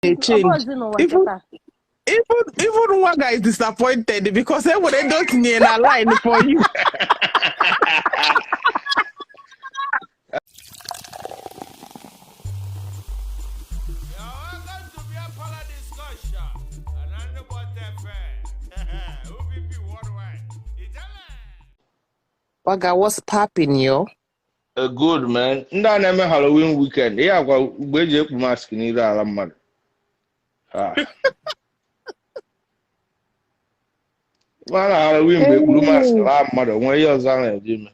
they change. Even one guy is disappointed because everybody don't need a line for you. Waga, what's popping, yo? Good man. Nda na-eme Halloween weekend. Ya kwa ugbe eji ekpu mask n'iru ala mmadụ. Mana Halloween bụ ekpuru mask ala mmadụ onwe ihe ọzọ a na-eji eme.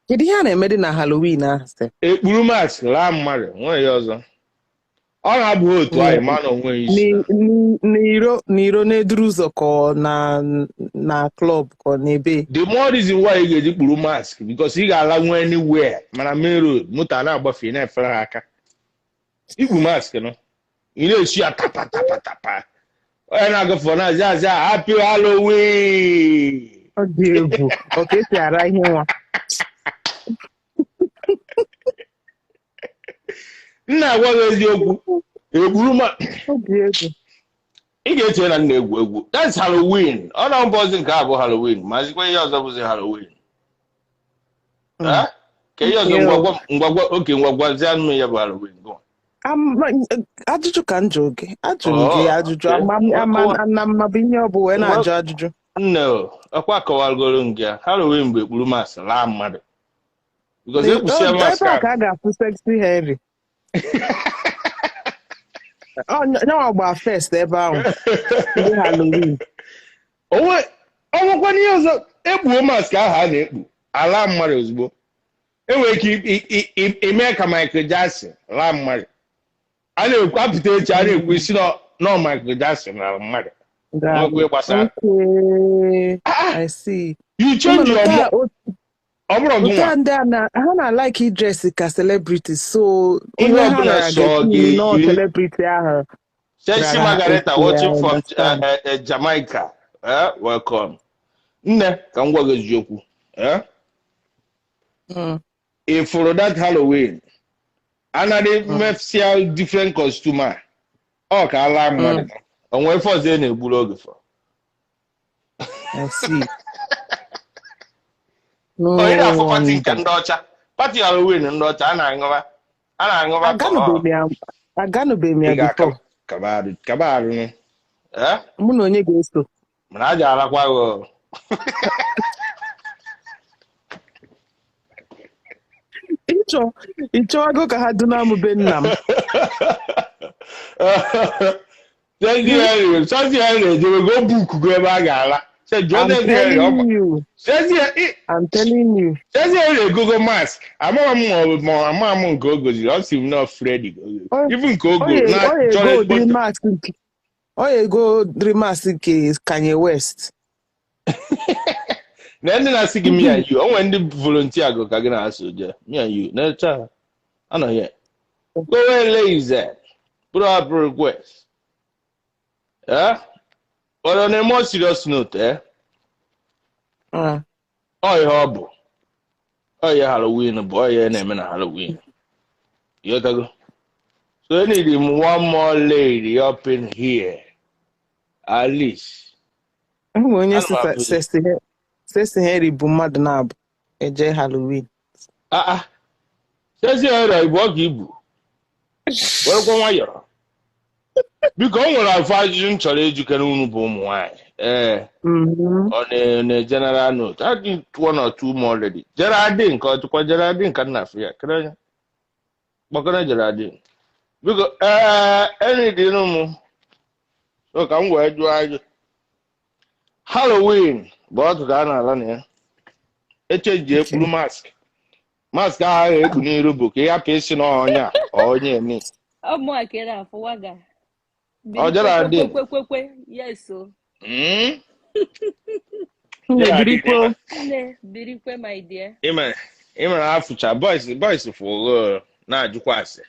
Kedu ihe a na-eme dị na Halloween ahụ? Ekpuru mask ala mmadụ onwe ihe ọzọ. Ọ na-abụghị otu anyị ma na onwe isi. N'iro na-eduru ụzọ ka na club ka n'ebe. The more reason why ị ga-eji kpuru mask because ị ga-ala nwe anywhere mana main road moto na-agbafe na-efere ha aka. Ikpu mask no. Ị na-esi ya tapa. Onye na-agafe na-aza happy Halloween. Ọ dị egwu. Ọ ka esi ara ihe nwa. Nna agwa gị eziokwu. Egburu ma. Ọ dị egwu. Ị ga-eche na nna egwu. That's Halloween. Ọ na mbọzi nke a bụ Halloween. Ma zikwa ihe ọzọ bụzi Halloween. Ka ihe ọzọ ngwagwazi anụ ya bụ Halloween. Ajụjụ ka njọ oge. Ajụrụ gị ajụjụ. Ama bụ ihe ọ bụ wee na-ajụ ajụjụ. Nne ọkwa kọwalgoro nke Halloween bụ ekpuru masị laa mmadụ. Because ekpusie masị ka a ga-afụ sexy Henry. Nyawa gba fest ebe ahụ. Ndị Halloween. Ọnwụkwa n'ihe ọzọ ekpuo mask ahụ a na-ekpu ala mmadụ ozugbo. Enwere ike ime ka Michael Jackson laa mmadụ. A na-ekwu apụta echi a na-ekwu isi nọ Michael Jackson na mmadụ. I see. You change your mind. Ha na-like dress ka celebrities so onye ha na-aga no celebrity ahụ. Chelsea Margareta watching from Jamaica. Welcome. Nne ka m gwa gị eziokwu. If for that Halloween, another mefsia different costume. Ọ ka ala mmadụ. Onwe fọzọ na-egburu oge fọ. I see. Onye na-afọ pati nke ndị ọcha. Pati Halloween ndị ọcha a na-aṅụba. Aganụbeghị m ya bifọ. Kabarụ. Mụ na onye ga-eso. Mana a ga-alakwa gị. Ịchọwago ka ha duna m be nna m. Sazi Henry ejebe go book go ebe a ga-ala. I'm telling you. Sazi Henry Google mask. Ama m nke ogoziri. Ọ sị m na Freddy. Even nke ogo na Oye go dream mask nke Kanye West. Na ndị na-asị gị me and you. O nwere ndị volunteer go ka gị na-asụ je. Me and you. Na cha. Anọ here. Go lazy. Put up a request. But on a more serious note, oh, yeah, Halloween, boy, yeah, name Halloween. You go. So I need him one more lady up in here, at least. When you say Harry Bumadnab, a J Halloween. Says I walk you. Welcome, why you? Because when I find you chọrọ ejikere unu bụ ụmụ nwanyị on a general note I think one or two more already Geraldine ka ọtụkwa Geraldine ka nna afọ ya kere anya gbakọrọ Geraldine biko any dị n'ụmụ so ka m wee jụọ ajụ Halloween bụ ọtụ ka a na-ala na ya echenji ekpuru mask ahụ ekpu n'iru bụ ka ị hapụ isi n'ọnya onye eme ọmụ akere afọ waga. Geraldine. Yes, so. Birikwe, my dear. Ịmara afụcha boys for na-ajụkwa ase.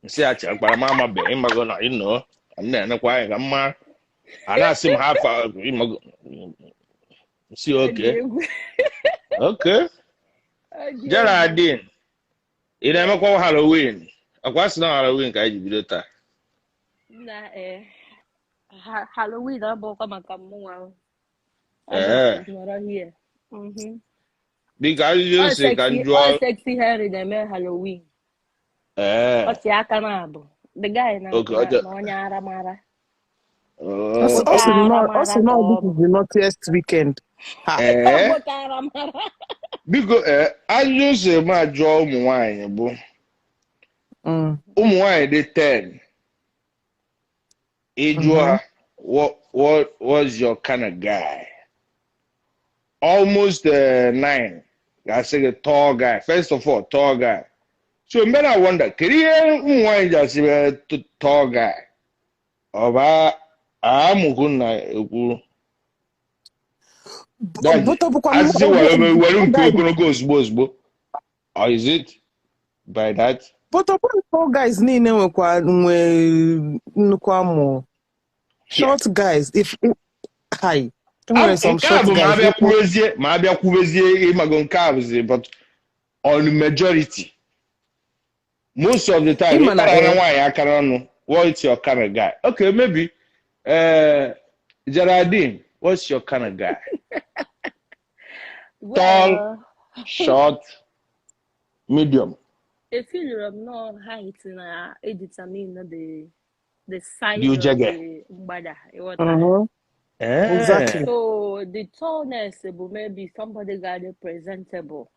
Nsị acha gbara mama be ịmago na ịnọ na-enekwa anyị ka mma. A na-asị m ha afa ịmago. Nsị okay. Geraldine. Ị na-emekwa Halloween. Akwa sị na Halloween ka anyị ji bido taa. Na Halloween abụọkwa maka mụnwa. Eh. Nọrọ here. Mhm. Because you say can draw. Sexy Henry na-eme Halloween. Ọchị aka na abụ. The guy na onye aramara. Also, this is the naughtiest weekend. Because I just say my draw wine, boo. Wine they 10. Adria, what was your kind of guy? Almost 9. I say a tall guy. First of all, tall guy. So then I wonder, can you wine just a tall guy? Or I'm gonna I see where goes, or is it by that? But tall guys need short guys. If hi, some short guys. But on the majority, most of the time, what's your kind of guy? Okay, maybe Geraldine, what's your kind of guy? Tall, short, medium. If you no height na it determine the size You of the mbada. Exactly. So the tallness will maybe somebody got it presentable.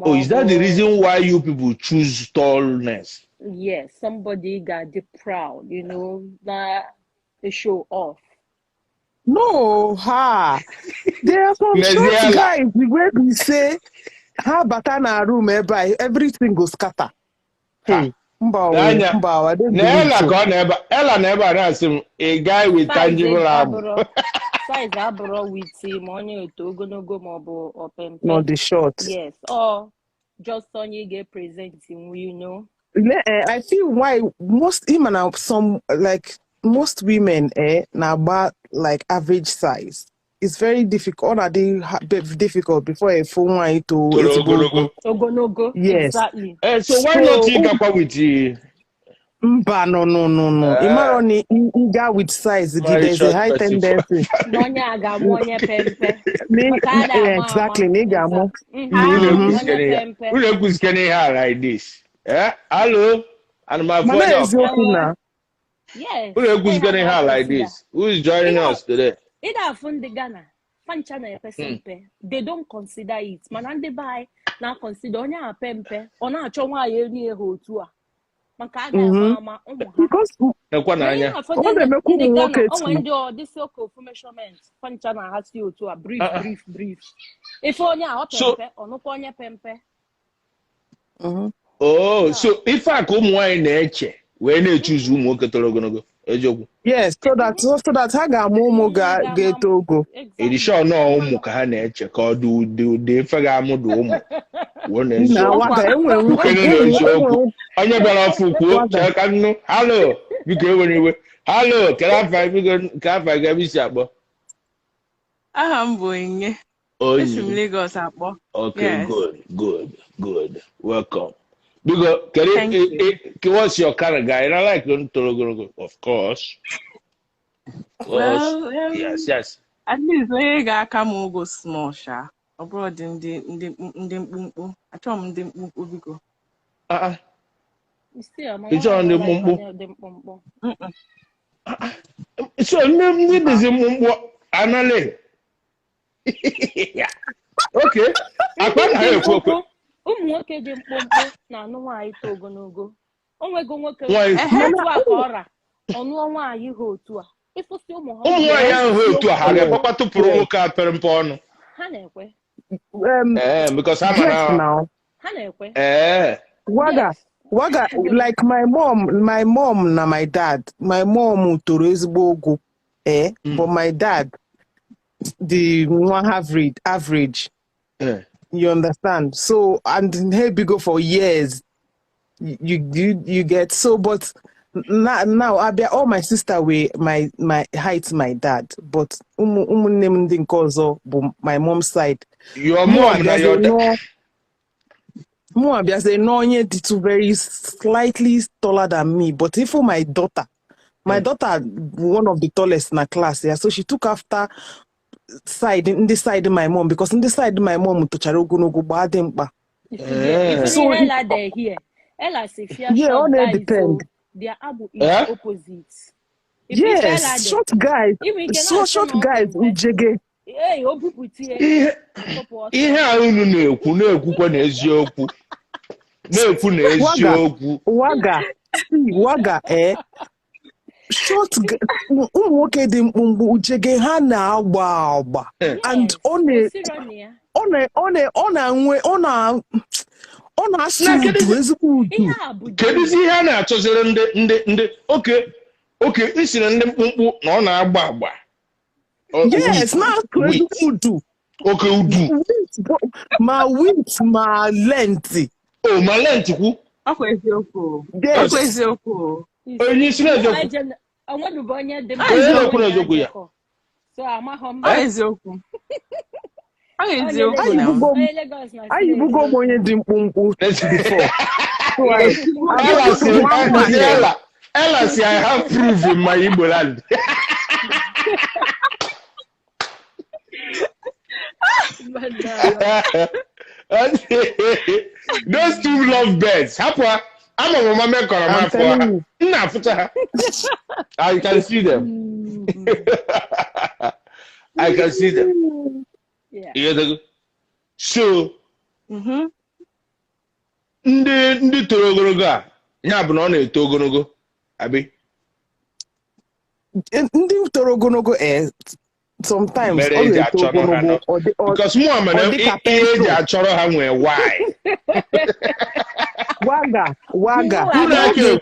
Oh, is that the reason why you people choose tallness? Yes, somebody got the proud, that they show off. No, there are some short guys where we say, batana room everything goes scatter. Hey, Ella never asked a guy with tangible arm. Size abro with him on to go mobile or pen. Not the short. Yes, or just on you get presenting, I feel why most women now about like average size. It's very difficult. Difficult before a phone one to Ogonogo. Yes. Exactly. So why not you go with the no. Imaroni guy with size. There's a high tendency. Exactly. Who skinny hair like this? Hello, and my phone. Yes. Who is getting hair like this? Who is joining us today? Either from the Ghana, Fanchana Pempe, they don't consider it. Manande buy now consider on your pempe or not chonwa ye ho tour. Mama, because this circle for measurement. Fanchana has you to a brief. If on your pempe or no on your pempe. Oh, so if I come wine nature, when they choose whom work at Tologonogo. Yes, so that I got Momo get Togo. It is sure no Muka nature called do the Fagamo do. One and so I never full check. Hello, you go anyway. Hello, can I find Gabi? I am going. Oh, Lagos. Okay, good. Welcome. Because what's your kind of guy? And I like Tologonogo, of course. Well, yes. At least we got come go small sha. Abroad in the I told him the bigo. It's on the mumbo. So me this mumbo anale. Okay. I can't have a Nwoke dị mkpụmkpụ na-anụ nwaanyị to ogologo. O nwego nwoke otu a ka ọra ọnụọ nwaanyị ha otu a. Ịfụsị ụmụ nwaanyị ahụ otu a ha ga-ekpekwa tụpụrụ nwoke a pere mpe ọnụ. Ha na-ekwe. Because ha na-ekwe. Waga, like my mom na my dad. My mom toro ezigbo ogo. But my dad, the one average. You understand? So, and hey, go for years. You get so, but now I be all my sister way my height my dad, but name didn't cause my mom's side. Your mom na your dad. Moabia say no it's very slightly taller than me, but if for my daughter one of the tallest in her class, yeah. So she took after in this side of my mom, because in this side of my mom to charogonogo bademba. If So you Ella there here, Ella say if you're yeah, short on it guys, depend. so their abu is opposite. If Yes, Ella short guys. even Short guys ujege. hey, obuputie. Ihe a unu na-ekwukwa n'eziokwu. Na-ekwu n'eziokwu. Waga, short nwoke dị mkpụmkpụ ujege ha na-agba and ọ na-asụ udu ezigbo udu. Kedụzi ihe a na-achọziri ndị oke isi na ndị mkpụmkpụ na ọ na-agba. Yes, na-asụ ezigbo udu. Oke udu. Ma width ma length. Oh, ma length kwu. Ọkwa eziokwu. Yes. Onye isi na-eziokwu. Eziokwu ya. So amahom. Eziokwu. Anyị bugo m onye dị mkpụmkpụ before. Ella say I have proof in my Igbo land. Those two love birds. Hapwa, I'm a mama mekọrọ m afọ. Nna afụta ha. I can see them. I can see them. Yeah. So, ndị toro ogologo a, ya bụ na ọ na-eto ogologo, abi? Ndị toro ogologo sometimes ọ na-eto ogologo. Because mụ amana ihe eji achọrọ ha nwee why. Waga. Ihe eji achọ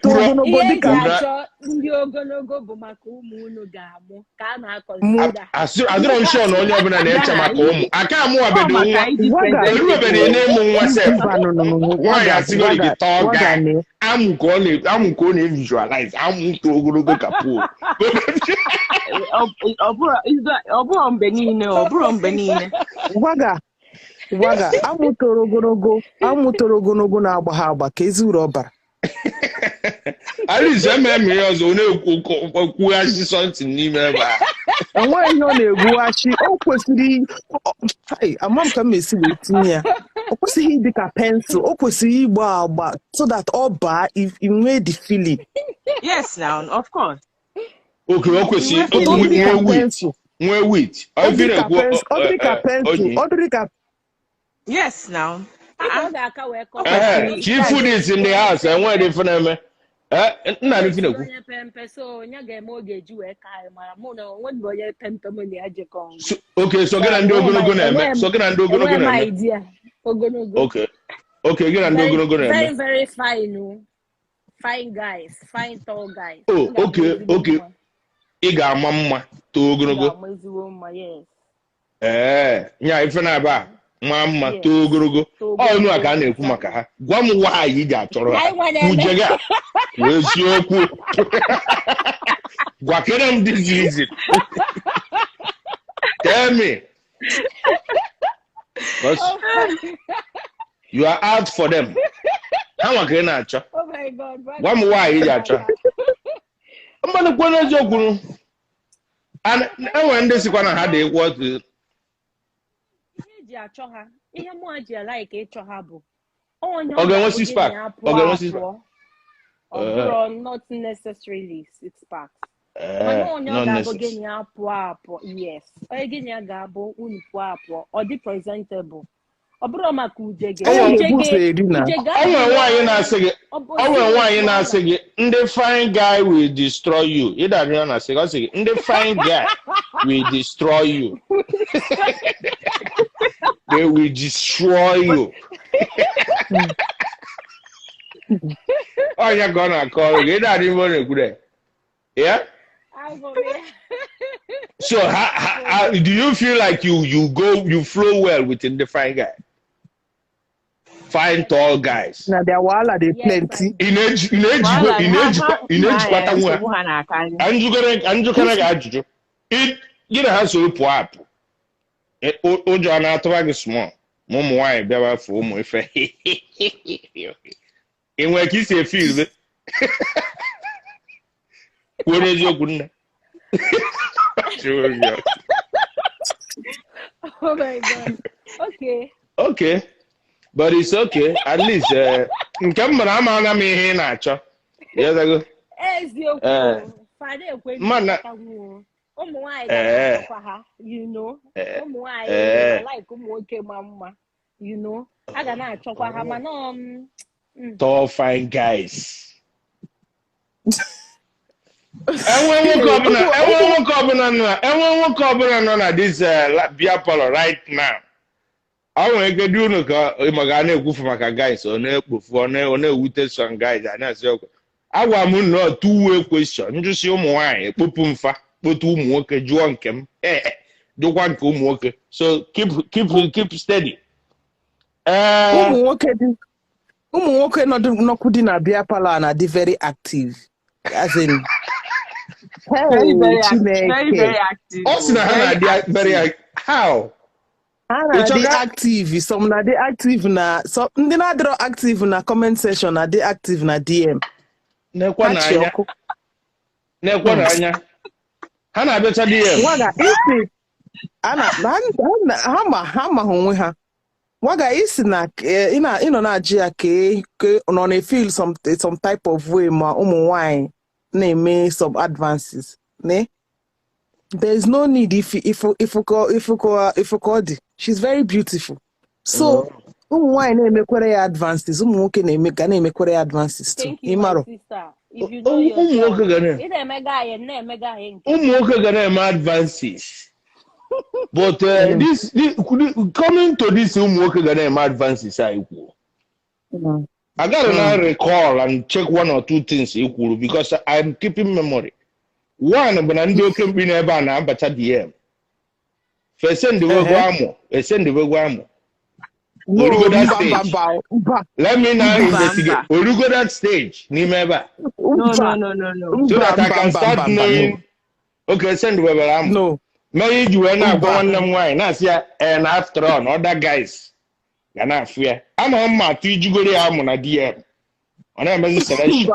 ndị ogologo bụ maka ụmụ unu ga-amụ ka a na-akọnsida. Adịrọ m sure na onye ọbụla na-eche maka ụmụ. Aka amụwabedo nwa. Erubebeghị na-ịmụ nwa sef. Nwaanyị asịgoro gị tọọ gaa. Amụ ka ọ na-evisualize. Amụ to ogologo ka pool. Ọ bụrụ mgbe niile. Waga, amụ toro ogologo na-agba ha agba ka ezi uru ọbara. Alice ememe ya ọzọ na-ekwughachi something n'ime ebe a. Enweghị ihe ọ na-egwughachi, o kwesịrị amam ka m esi wee tinye ya. O kwesịghị ịdị ka pensụl, o kwesịrị ịgba agba so that ọ baa nwee the feeling. Yes, now, of course. Okay, o kwesịrị nwee wit. Ọ dị ka pensụl. Yes, now. Chief food is in the house. And where they for them? Not if you know. Okay, so get and do go. So get and do go. Okay, get and do go. Very, very fine. Fine guys, fine tall guys. Oh, okay. Iga mama to go. Yes. Yeah, if na ba. Mama to ogologo ọ nụ aka na-ekwu maka ha gwa m nwaanyị ji achọrọ ha ujega eziokwu gwakere m this reason tell me you are out for them ha nwaka ị na-achọ gwa m nwaanyị ji achọ ha mmadụ kwere eziokwu enwere ndị sikwa na ha dị ekwu otu achọ ha ihe mụ ji like ịchọ ha bụ onye ọ six pack not necessarily six pack onye ọ ga-abụ gị ya apụ yes onye gị ya ga-abụ unu pụọ ọ dị presentable ọ bụrụ maka ujege nwaanyị na-asị gị ndị fine guy will destroy you ịdarịọ na asị gị ndị fine guy will destroy you. They will destroy you. Oh, you're gonna call it. That even good. Yeah. So, how do you feel like you flow well within the fine guy? Fine tall guys. Now there are they plenty. In age, what and you can get it. You know how to pull up. Ojo na atụwa gị small Mumu why bịawa for ụmụ ife. Inwe ka isi feel be. Kwere eziokwu nna. Oh my God. Okay. But it's okay. At least nke m mara ama m ihe ị na-achọ. Yezago. Eziokwu. Fade ekwe mana ụmụ nwanyị ga-akwa ha, you know. Ụmụ nwanyị like ụmụ nwoke ma mma, you know. A ga na-achọkwa ha mana tall fine guys. Enwe nwoke ọbụla nọ na this beer parlor right now. I want to do no ka magana ekwu maka guys ọ na-ekpofu ọ na-ewute some guys a na-asị ọkụ. Agwa m no two-way question. Njụsi ụmụ nwanyị ekpopu mfa kpotu ụmụ nwoke jụọ nke m. Jụkwa nke ụmụ nwoke. So keep steady. Ụmụ nwoke nọkwu dị na beer parlor na dị very active. As in very active. Also na ha na very active. How? They active. Some na they active na so ndị na-adịrọ active na comment section na they active na DM. Nekwa n'anya. Ha na-abịacha DM. Waga isi ha ma onwe ha. Waga isi na ịnọ na-ajị ya ke nọ na feel some type of way ma ụmụ nwanyị na-eme some advances. Ne? There is no need if she's very beautiful. So ụmụ nwanyị na-emekwere ya advances, ụmụ nwoke na-emekwere ya advances too. Ịmaro. Ụmụ nwoke ga na-eme advances. But this coming to this ụmụ nwoke ga na-eme advances a ikwu. I gotta now recall and check one or two things equal because I'm keeping memory. One, but I'm doing being a banner, but at the end. First, send the Guamo, send the Guamo. Let me now investigate. Will you go that stage? Nimeba. No. So that I can start knowing. Okay, send the Guamo. No. Maybe you are not going them wine. And after all, other guys. Gana fear. I'm on my 3 juggle arm on DM. On a message selection.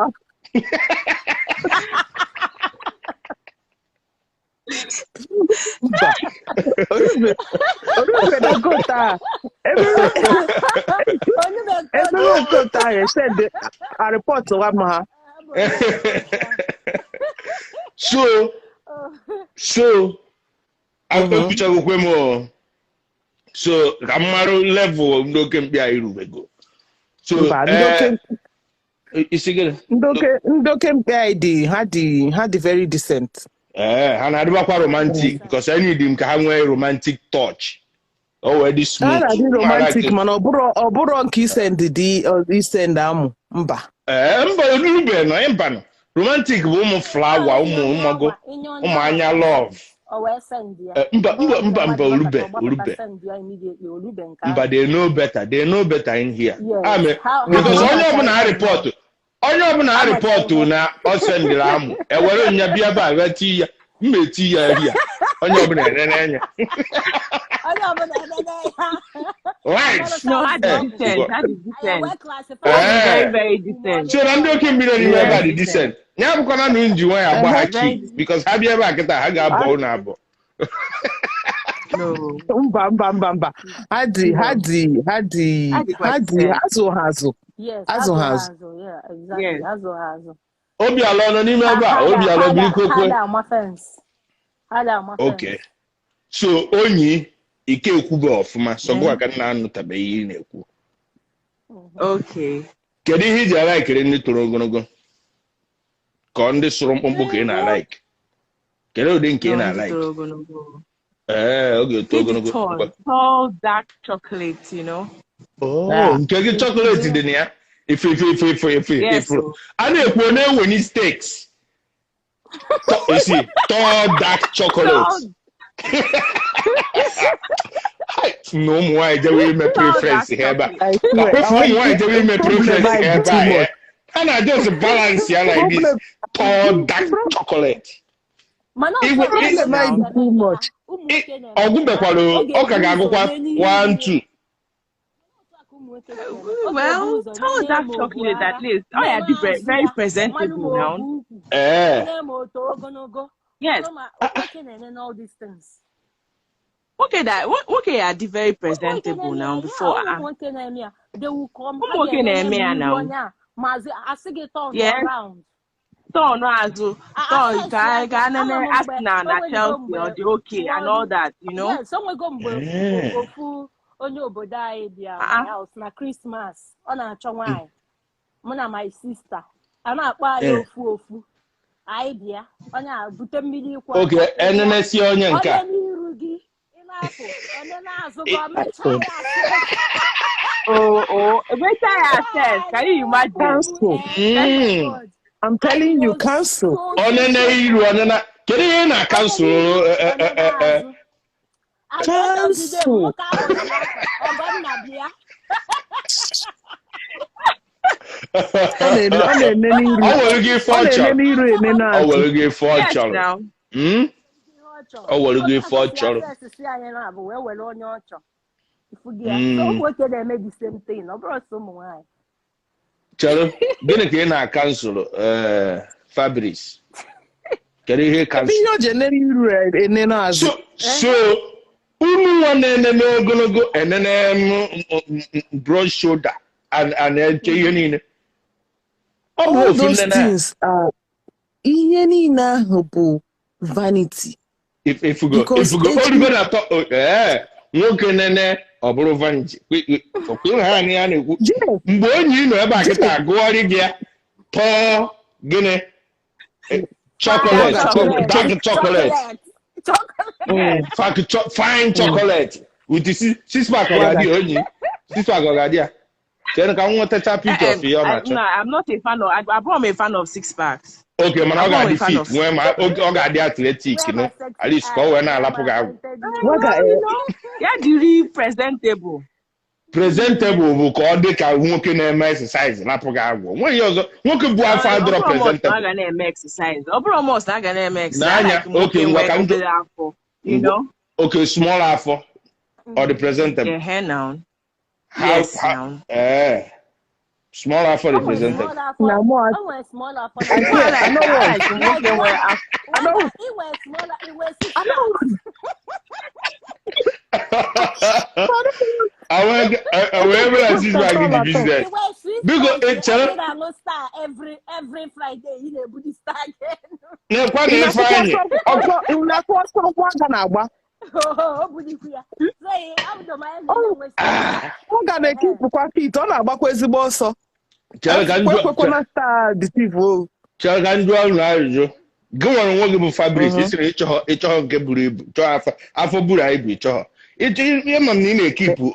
So I'm going to go more. So Ramaro level no can be a irubego. So is again Ndoke ID had the very decent. And I do romantic because I need him to have a romantic touch. Already smooth. Romantic man oburo kiss and the send am mba. Mba no empano. Romantic woman flower umago umanya love. Mba they know better. They know better in here. Because onye ọbụla report na o send am. E were nya bia ba weti ya. Mmeti ya here. Onye ọbụla enenya. Right. No, had decent. Very, very decent. So I'm looking below you about the decent. Nya bụkwa na nji nwa ya gba hachi because ha bia ba kita ha ga abo na abo. No. Mba. Hadi. Hazo. Yes. Hazo. Yeah, exactly. Yes. Hazo. Obi alo no n'ime aba, obi alo bi kokwe. Hada ma fence. Okay. So onyi ike ekwube ofuma so go aka na anutabe yi na ekwu. Okay. Kedu ihe ji ala ikere ndị toro ogologo? Ka ndị sụrụ mkpụmkpụ ka ị na like. Kedu ụdị nke ị na like? Oge to ogologo. Tall dark chocolate, you know. Oh, nke gị chocolate dị na ya. If. A na-ekwu na enwe steaks. You see, tall dark chocolate. No more, I will my preference here, but and I just balance here like this tall dark chocolate. Too much. Ogunbekwalo, Okagagokwa 1, 2. Well, tell that chocolate at least. Oh, yeah, very presentable now. Yes. All these things. Okay, are very presentable now before. They will come. Okay, now. Yes. Around. Turn around. Turn, na Chelsea or the okay and all that, you know. Yeah, someone go onye obodo anyị bịa my house na Christmas. Ọ na-achọ nwaanyị. Mụ na my sister. A na-akpọ anyị ofu. Anyị bịa. Onye a bute mmiri ikwa. Okay, enenesi onye nke. Onye n'iru gị. Ị na-apụ. Onye na-azụ gị mecha ya. Oh, mecha ya says. Can you imagine? I'm telling you, cancel. Onye na-iru onye na. Kedu ihe na cancel? Cancel. Chalo, gịnị ka ị na-akansụl Fabrice? Kedu ihe kansụl? So unu nwa na-enene ogologo enene broad shoulder and eche ihe niile. All those things are ihe niile ahụ bụ vanity. If you go na talk nwoke nene ọ bụrụ vanity. Okwu ha ni ya na-ekwu. Mgbe onye nọ ebe a kịta agụọrị gị tọọ gịnị? Chocolate. Fine chocolate with the six-pack already. Six-pack already. No, I'm not a fan of. I'm a fan of six-packs. Okay, man, I got the feet. When I got the athletics, you know, at least go when I lapoga. Yeah, the presentable. Presentable because they can work in exercise. Lapoga. When you work in boy, find the presentable. I'm gonna exercise. Almost not gonna exercise. Okay, you know. Okay, small alpha or the presentable. Yeah, hair now. Yes, small alpha the presentable. Now more. Small alpha. I know what. I will see back in the business. Because every Friday, you know, Buddhist star again. No, quite fine. Ọ ga na-ekipụkwa fit ọ na-agbakwa ezigbo ọsọ. Chelga ndụ ọrụ ajụjụ. Gị nwere nwoke bụ Fabrice isiri ịchọghọ nke buru ibu chọọ afọ buru ibu ịchọghọ. Ihe ma na ị na-ekipụ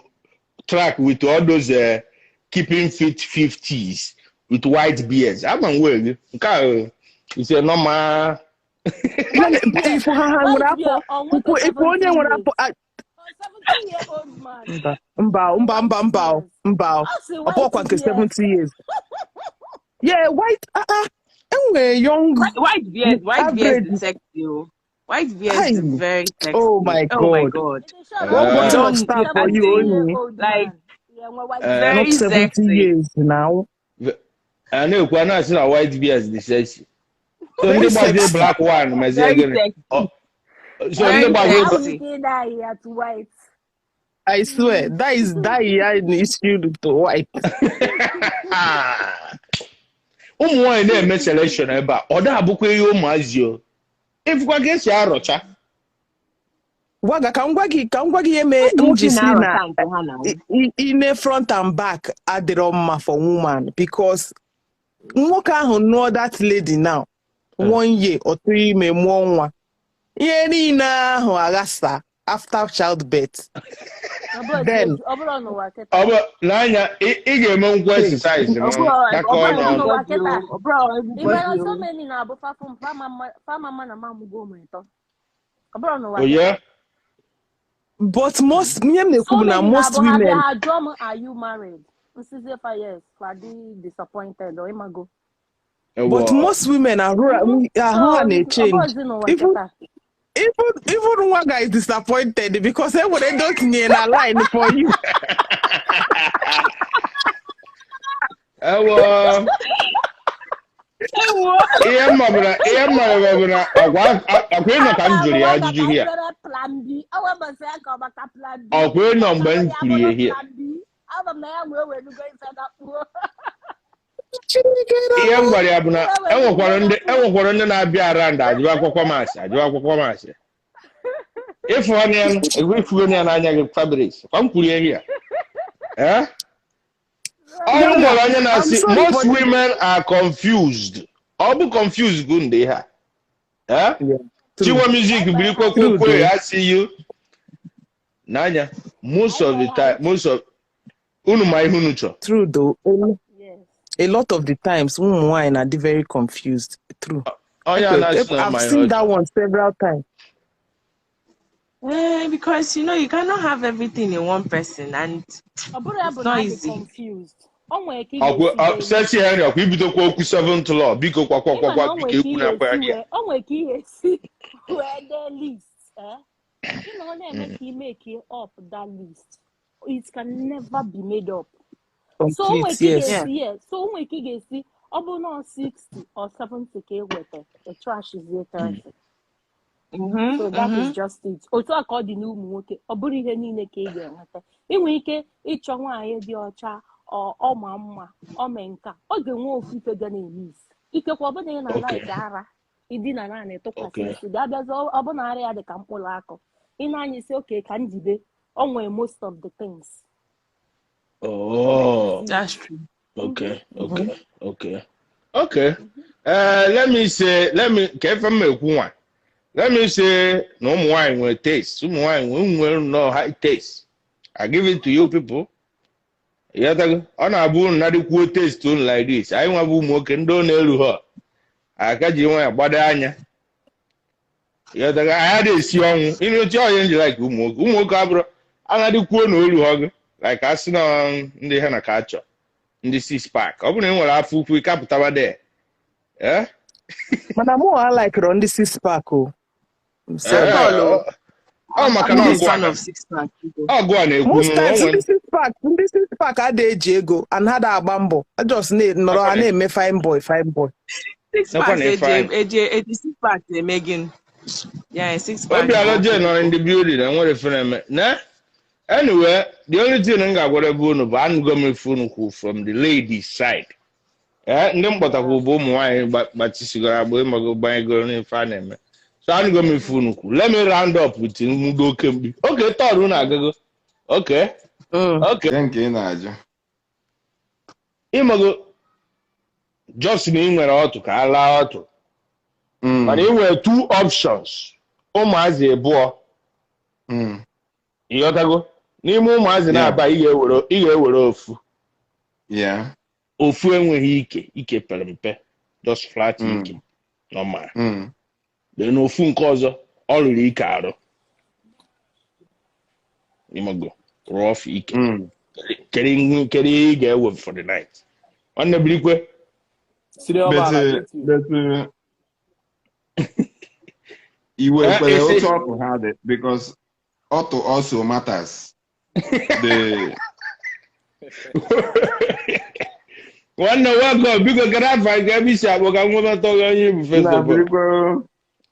track with all those keeping fit 50s with white beards. Ama m wee gị nke a is a normal. If onye nwere afọ 17-year-old man. Mbao. Ọbọkwa nke 70 years. Yeah, white. Anyway, young. White beard is sexy. White beard is very sexy. Oh my God. What don't start for you only? Like very 70 sexy. Years now. I know Kwana is not white beard is sexy. So the black one, my so white. I swear that is issue to white. Ụmụnwaanyị na-eme selection ebe a ọ da-abụkwa ihe ụmụazị o ifukwa gị esi arọcha Waga ka ngwa gị eme njisi na ine front and back adịrọ mma for woman because nwoke ahụ nụọ that lady now 1 year or 3 ime mụọ nwa ihe niile ahụ aghasa after childbirth. Then n'anya ị ga-eme ngwa exercise but most women are you married? Yes, disappointed or imago. But most women are change. Even one guy is disappointed because they don't need a line for you. ihe mmadụ na agwa ịnọ ka m jụrụ ya ajụjụ hia ọkwa ịnọ mgbe m kwuru ya hia ihe m gwara ya bụ na enwekwara ndị na-abịa arand ajụ akwụkwọ masị ịfụgo ya n'anya gị Fabrice kwa m kwuru ya hia ọ nwere onye na-asị most women are confused. Ọ bụ confused bụ ndị ha. Chiwa music biri kwekwe I see you. N'anya most of the time unu ma ihe unu chọ. True though. A lot of the times women wine are very confused. True. I've seen that one several times. Because you cannot have everything in one person and it's not easy. Confused. Sesi Henry ọkwa ibidokwa okwu 7th law biko kwa biko ekwu na akwa ya. O nwere ka ihe si where the list na-eme ka make up that list. It can never be made up. So o nwere ka ga-esi ọ bụ na 60 or 70 ka eweta the trash is 30. So that is just it. Otu aka ọ dị n'ụmụ nwoke ọ bụrụ ihe niile ka ị ga-enweta. Ị nwere ike ịchọ nwaanyị dị ọcha ọma mma ome nka ọ ga-enwe ofu ife ga na-eme isi ikekwa ọbụna ị na-ala ara ịdị na naanị tụkwasị isi ga-abịazi ọbụna ara ya dị ka mkpụrụ akụ ị na-anya isi oke ka njibe ọ nwere most of the things. Oh, that's true. Okay. Let me say na ụmụ nwaanyị nwere taste. Ụmụ nwaanyị nwere no high taste. I give it to you people. Ọ na-abụ na dịkwuo taste on like this. Anyị nwa bụ ụmụ nwoke ndị ọ na-eru ha aka ji nwa ya gbado anya. Anyị na-esi ọnwụ ịnụchi ọhịa nji like ụmụ nwoke abụrụ agadịkwuo na oru ha gị like asị na ndị ha na ka achọ ndị 6-pack. Ọ bụrụ na ị nwere afọ ukwu ịkapụtaba de mana mụ like ndị 6-pack o. Maka na ọgụ a na-ekwu ndị 6-pack adịghị eji ego and ha da-agba mbọ just nọrọ ha na-eme fine boy 6-pack eme gịnị? Obi alọje nọ in the building na nwere fere na anyway the only thing m ga-agwara bụ unu bụ anụgo m efu unu kwu from the ladies side. Ndị mkpọtakwu bụ ụmụ nwaanyị gbachisigoro agba ịmago gbanyegoro n'ife a na-eme. So I'm going to phone. Let me round up with Mudo Kembi. Okay, Toruna Gago. Okay. Thank you, Naja. Imago just name where auto allow auto. But there were 2 options. Omazi a boy. Yotago. Nimo Mazina by ye were off. Yeah. Ofu enweghị ike pelempe. Just flat ike. Normal. Then ofu nke ọzọ ọ rụrụ ike arụ imago rough ike kere ị ga-ewe for the night nwanne birikwe iwe ekpere otu ọkụ ha dị because auto also matters. Nwanne wako biko gara afa ga bisi abụ ka nweta ọgọ onye bụ festival.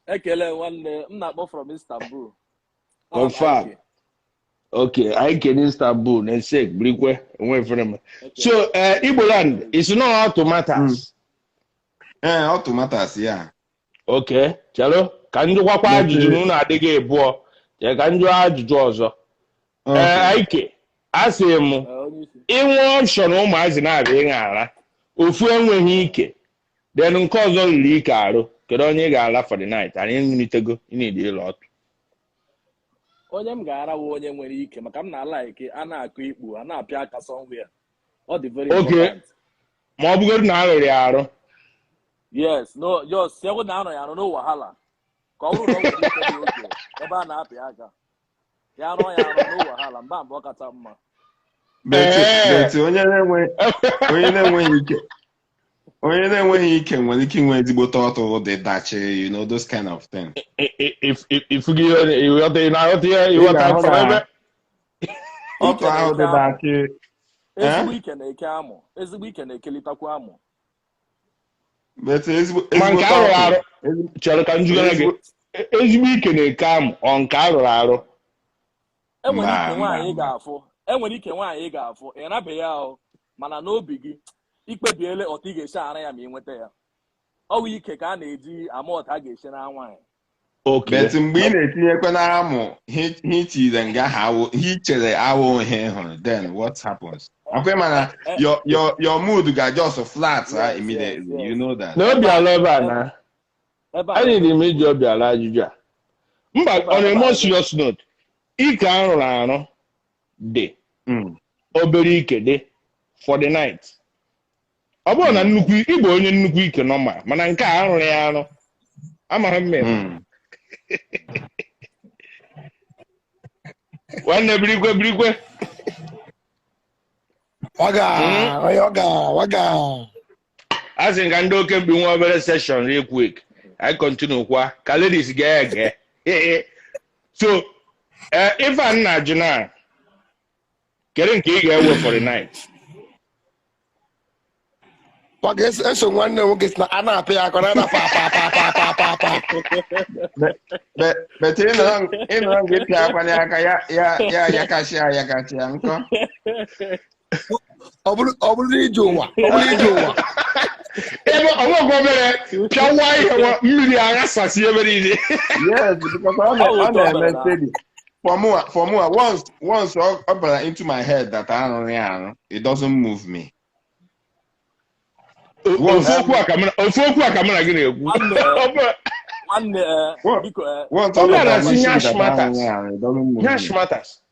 Ekele nwanne m na-akpọ from Istanbul. Confirm. Okay, I can Istanbul and say Brikwe away from. So Igbo land is not automatas. Automatas, yeah. Okay, chalo. Ka njụ kwakwa ajụjụ na adịghị ebuọ. Ka njụ ajụjụ ọzọ. Ike asị m inwe option ụmụazị na-abịa ịṅara ofu enweghị ike then nke ọzọ riri ike arụ kedu onye ga-ala for the night anyị nwunitego ịnịdị ịlọ ọtụ onye m ga-ara wụ onye nwere ike maka m na-ala ike a na-akụ ikpu a na-apịa aka somewhere ọ dị very important ma ọ bụgoro na arụrụ ya arụ yes no just sego na anọ ya no wahala ka ọ bụrụ na ọ nwere ike dị oke ebe a na-apị aka ya anọ ya anọ no wahala mba mbọ kacha mma onye na-enweghị ike nwere ike inwe ezigbote ọtụ dị dachi, those kind of things. Ọtụ ahụ dị dachi ezigbo ike na-eke amụ ezigbo ike na-ekelitakwa amụ ma nke arụrụ arụ chere ka njugara gị ezigbo ike na-eke amụ ọ nke arụrụ arụ enwere ike nwaanyị ga-afụ ị nabeghị ahụ mana n'obi gị ikpebiele ọtụ ị ga-esi ara ya ma ị nweta ya ọwụ ike ka a na-eji ama ọtụ a ga-esi na nwaanyị bet mgbe ị na-etinyekwa n'amụ hitire nga ha chere awụ ihe hụrụ then what happens okay mana your mood ga just flat immediately you know that na obi ala ebe a na anyị dị m iji obi ala ajụjụ a mba on a more serious note ike arụrụ arụ dị obere ike dị for the night ọ bụrụ na nnukwu igbo onye nnukwu ike nọma mana nke a arụrụ ya arụ amaghị m nwanne birigwe waga a sị ka ndị oke mgbe nwa obere session real quick I continue kwa ka ladies ga-ege so ife a nna ajụ na kedu nke ị ga-ewe for the night waga eso nwanne nwoke si na a na-apị ya akọ na pa bet ịnọrọ gị pịa akwa n'aka ya kasịa nkọ ọ bụrụ ije ụwa ebe ọgwụgwọ mere pịawa ihe mmiri aghasasị ebe niile yes because ọ na-eme steady for me once ọ bara into my head that arụrụ ya arụ it doesn't move me ofu okwu a ka mụ na gị na-ekwu nwanne biko Nyash matters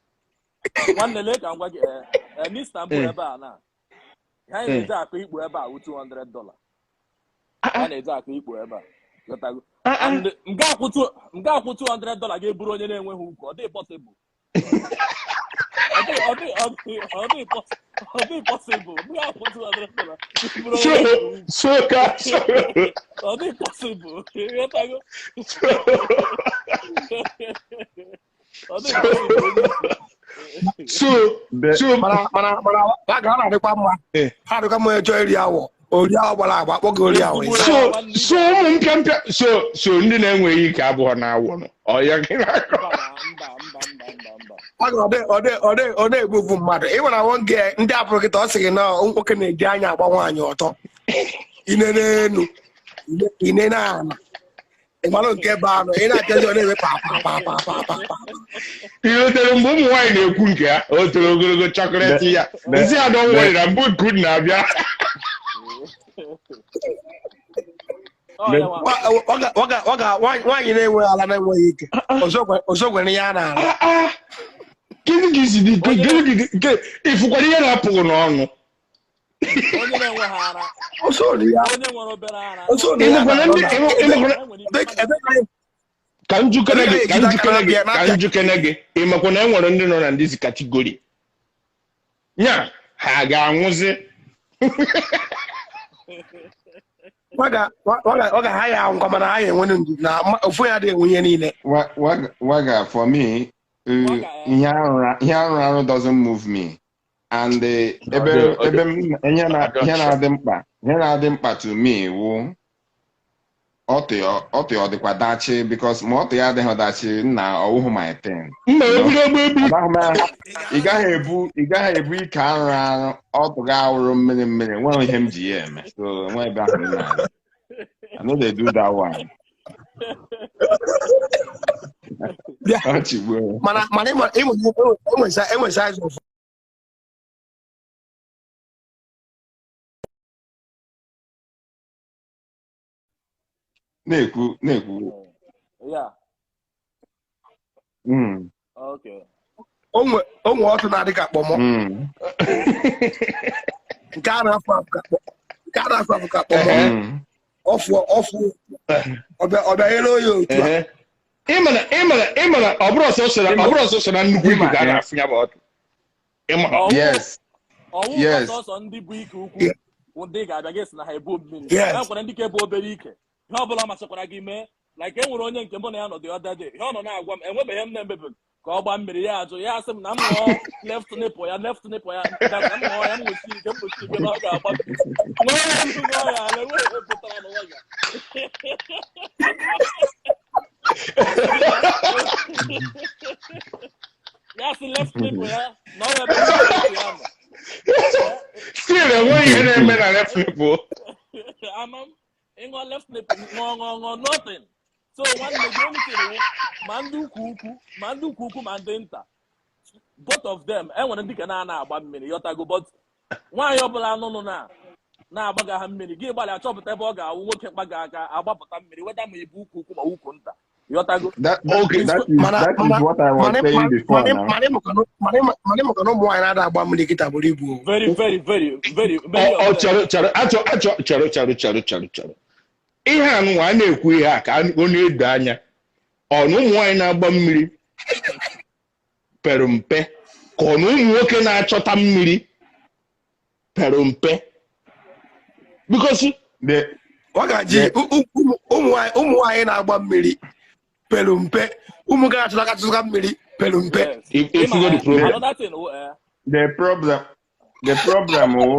nwanne lee ka m gwa gị n'Istanbul ebe a na ha na-eji akpa ikpo ebe a $200 ha na-eji akpa ikpo ebe a m ga-akwụ $200 ga-eburu onye na-enweghị ukwu ọ dị possible ọ dị possible m ga-akwụ $200 ọ dị possible mana a na-adịkwa mma ha adịkwa mma ịchọ iri awọ ori awọ gbara agba kpọga ori awọ so ụmụ mpịampịa so ndị na-enweghị ike abụọ na-awụ ọya gị ọ na-egbubu mmadụ ị nwere awọ nke ndị apụrụ kịta ọ sị gị na nwoke na-eji anya agba nwaanyị ọtọ inene enu inene ana ịmalụ nke ebe anụ ị na-achọzi ọ na-eme ihe otere mgbe ụmụ nwaanyị na-ekwu nke ya o toro ogologo chọkọletị ya ezi adọ nwere na mbụ good na-abịa nwaanyị na-enweghị ala na-enweghị ike ọzọ gwere ya na-ala gịnị ka isi dị ịfụkwara ihe na-apụghị n'ọnụ onye na-enweghị ara onye nwere obere ara ka njukene gị ịmakwa na enwere ndị nọ na ndị kategori nya ha ga-anwụzi ọ ga ha ya nkwa mana ha ya enwe ndụ na ofu ya dị enwe niile waga for me ihe arụ doesn't move me and ebe ihe na-adị mkpa to me wụ ọtị ọ dịkwa dachi because ma ọtị ya adịghị dachi nna ọwụhụ my thing ị gaghị ebu ike arụ ọtụ ga awụrụ mmiri nwere ihe m ji ya eme so nwe ebe ahụ na I know they do that one mana enwe size of na-ekwu ya okay onwe ọtụ na-adị ka kpọmọ nke a na-afọ afọ ka kpọmọ ọfụ ọbịanyere onye otu a ịmana ọ bụrụ ọsọ na nnukwu ike ga na-afụ ya bụ ọtụ ọsọ ndị bụ ike ukwu ndị ga-abịa gị si na ha ebu mmiri ha nwere ndị ka ebu obere ike ihe ọbụla masịkwara gị mee like e nwere onye nke mbụ na ya nọ dị ọda dị ihe ọ nọ na-agwa m enwebeghị m na-emebe ka ọ gba mmiri ya ajụ ya asị m na m ṅụọ left nipple ya na m ṅụọ ya m nwụchi ike ebe ọ ga-agba mmiri ṅụọ ya ndụ ṅụọ ya ala enweghị pụtara n'ụwa ya ya sị left nipple ya na ọ ebe ya nọ still enweghị ihe na-eme na left nipple ama m ịṅụọ left nipple ṅụọ nothing. So one majority ma ndị ukwu ma ndị nta both of them enwere ndị ka na-agba mmiri yọtago but nwaanyị ọbụla nụnụ na-agbaga ha mmiri gị gbalị achọpụta ebe ọ ga-awụ nwoke mkpaga aka agbapụta mmiri weda ma ibu ukwu ma ukwu nta yọtago that is what I was saying before now. Mane maka no mo ana da agba mmiri kita buru ibu. Very charo ihe anụ a na-ekwu ihe a ka ọ na-edo anya ọnụ ụmụ nwaanyị na-agba mmiri pere mpe ka ọnụ ụmụ nwoke na-achọta mmiri pere mpe because wagaji ụmụ nwaanyị na-agba mmiri pere mpe ụmụ ga achọta mmiri pere mpe. The problem ihe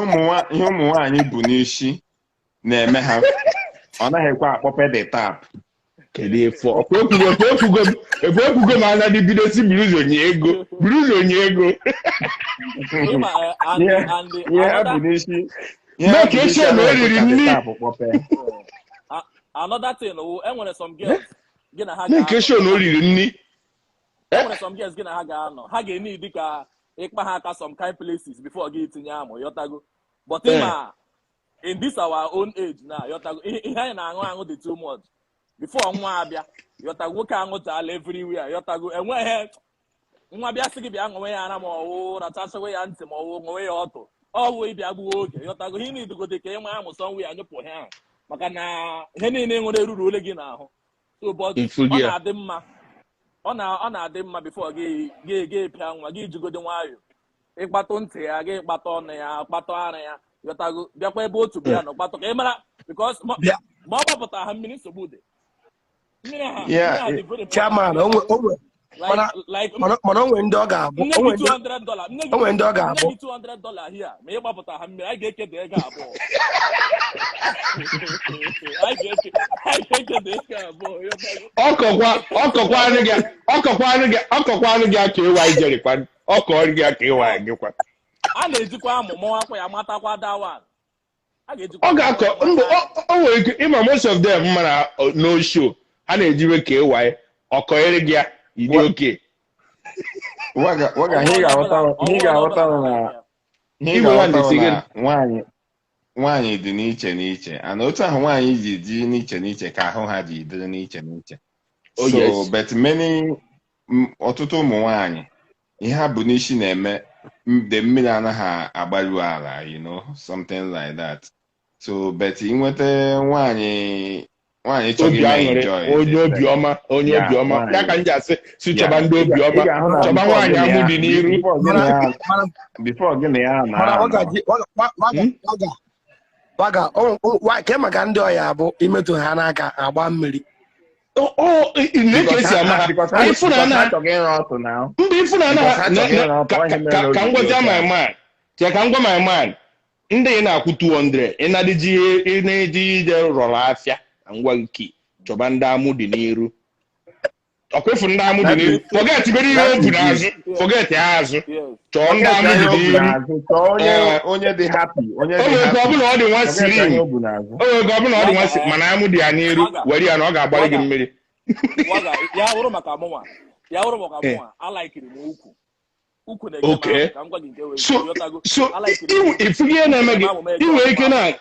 ụmụ nwaanyị bụ n'isi na-eme ha ọ naghịkwa akpọpe the tap kedu efu ekwugo m anya dị bido si buru ụzọ nye ego ihe bụ n'isi mee ka esi eme eriri nri another thing enwere some girls gị na ha mee ka esi eme oriri nri enwere some girls gị na ha ga-anọ ha ga-eni dị ka ịkpa ha aka some kind places before gị itinye amụ yọtago but in this our own age now yotago ihe anyị na-aṅụ dị too much before nwa abịa yotago nwoke aṅụchala everywhere yotago enweghị nwa bịa sị gị bịa ṅụwe ya ara ma ọwụ rachasịwe ya ntị ma ọwụ ṅụwe ya ọtụ ọwụ ịbịa gbuo oge yotago ihe niile ka ịma amụ sọnwe ya nyụpụ ha maka na ihe niile nwere eruru ole gị n'ahụ so but ọ na-adị mma ọ na-adị mma before gị pịa nwa gị jigode nwayọ ịkpatụ ntị ya gị kpatụ ọnụ ya kpatụ ara ya yotago bịakwa ebe otu bịa nọ kpatụ ka ị mara because ma ọ gbapụta ha mmiri nsogbu dị mmiri ha dị very chairman mana onwe ndị ọ ga-abụ onwe ndị ọ ga-abụ $200 here ma ị gbapụta ha mmiri anyị ga-ekede ego abụọ ọkọkwa anụ gị aka ịwa ijerikwa ọkọ ọrụ gị aka ịwa gịkwa a na-ejikwa amụmụ akwa ya matakwa dawan ọ ga-akọ ndụ o nwere ike ịma most of them mara no show ha na-ejiwe ka ịwa ọkọnyere gị ya ịdị oke ihe ga-aghọta na nwaanyị dị n'iche ana otu ahụ nwaanyị ji dị n'iche ka ahụ ha ji dịrị n'iche so but ọtụtụ ụmụ nwaanyị ihe ha bụ n'isi na-eme the mmiri anaghị agbaru ala something like that so but inweta nwaanyị chọrọ ime enjoy onye obiọma ya ka m ji asị si chọba ndị obiọma chọba nwaanyị amụ dị n'iru before gị na ya ke maka ndị ọya bụ imetụ ha n'aka agba mmiri na-eke ama ndị ịfụnanya ka ngwaja my man ndị ị na-akwụ 200 ị na-eji ije rọrọ afịa ngwa nke chọba ndị amụ dị n'iru ọkwefu ndị amụ dị n'iru forget bere ihe o bu n'azụ forget ya azụ chọọ ndị amụ dị n'iru onye dị happy onye dị happy ọ bụla ọ dị nwa siri mana amụ dị ya n'iru were ya na ọ ga-agbara gị mmiri ya hụrụ maka amụnwa alaikiri m ukwu okay so ifugie na-eme gị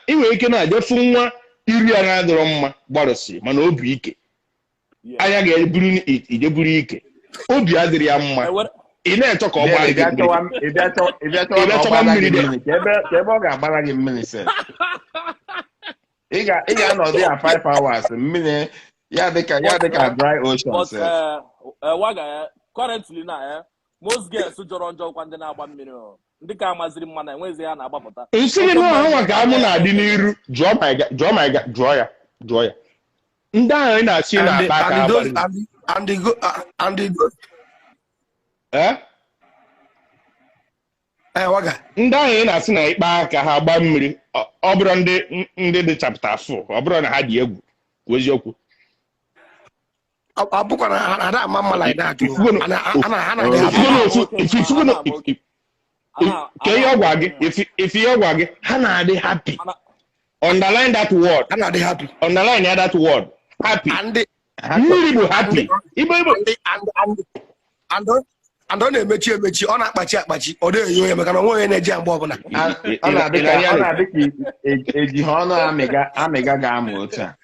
inwe ike na-ajefu nwa iri ya na-adọrọ mma gbarụsị mana obi ike anya ga-eburu ijeburu ike obi adịrị ya mma ị na-eche ka ọ gbara gị mmiri ebe ọ ga-agbara gị mmiri sef ị ga-anọdụ ya 5 hours mmiri ya dịka dry ocean sef currently na most girls jọrọ njọ kwa ndị na-agba mmiri ndị ka amaziri mma na enwezi ya na-agbapụta nsiri na ha ka amụ na-adị n'iru jụọ ya ndị ahụ ị na-asị na-ata aka waga ndị ahụ ị na-asị na ịkpa aka ha gba mmiri ọ bụrụ ndị dị chapta 4 ọ bụrụ na ha dị egwu eziokwu abụkwa na ada ama mma like that ka ihe ọ gwa gị if ihe ọ gwa gị ha na-adị happy underline that word ha na-adị happy underline that word happy mmiri bụ happy and ọ na-emechi emechi ọ na-akpachi akpachi ọ dịghị enyo ya maka na onwe onye na-eji mgbe ọbụla ọ na-adị ka eji ha ọnụ amịga ga-amụ otu a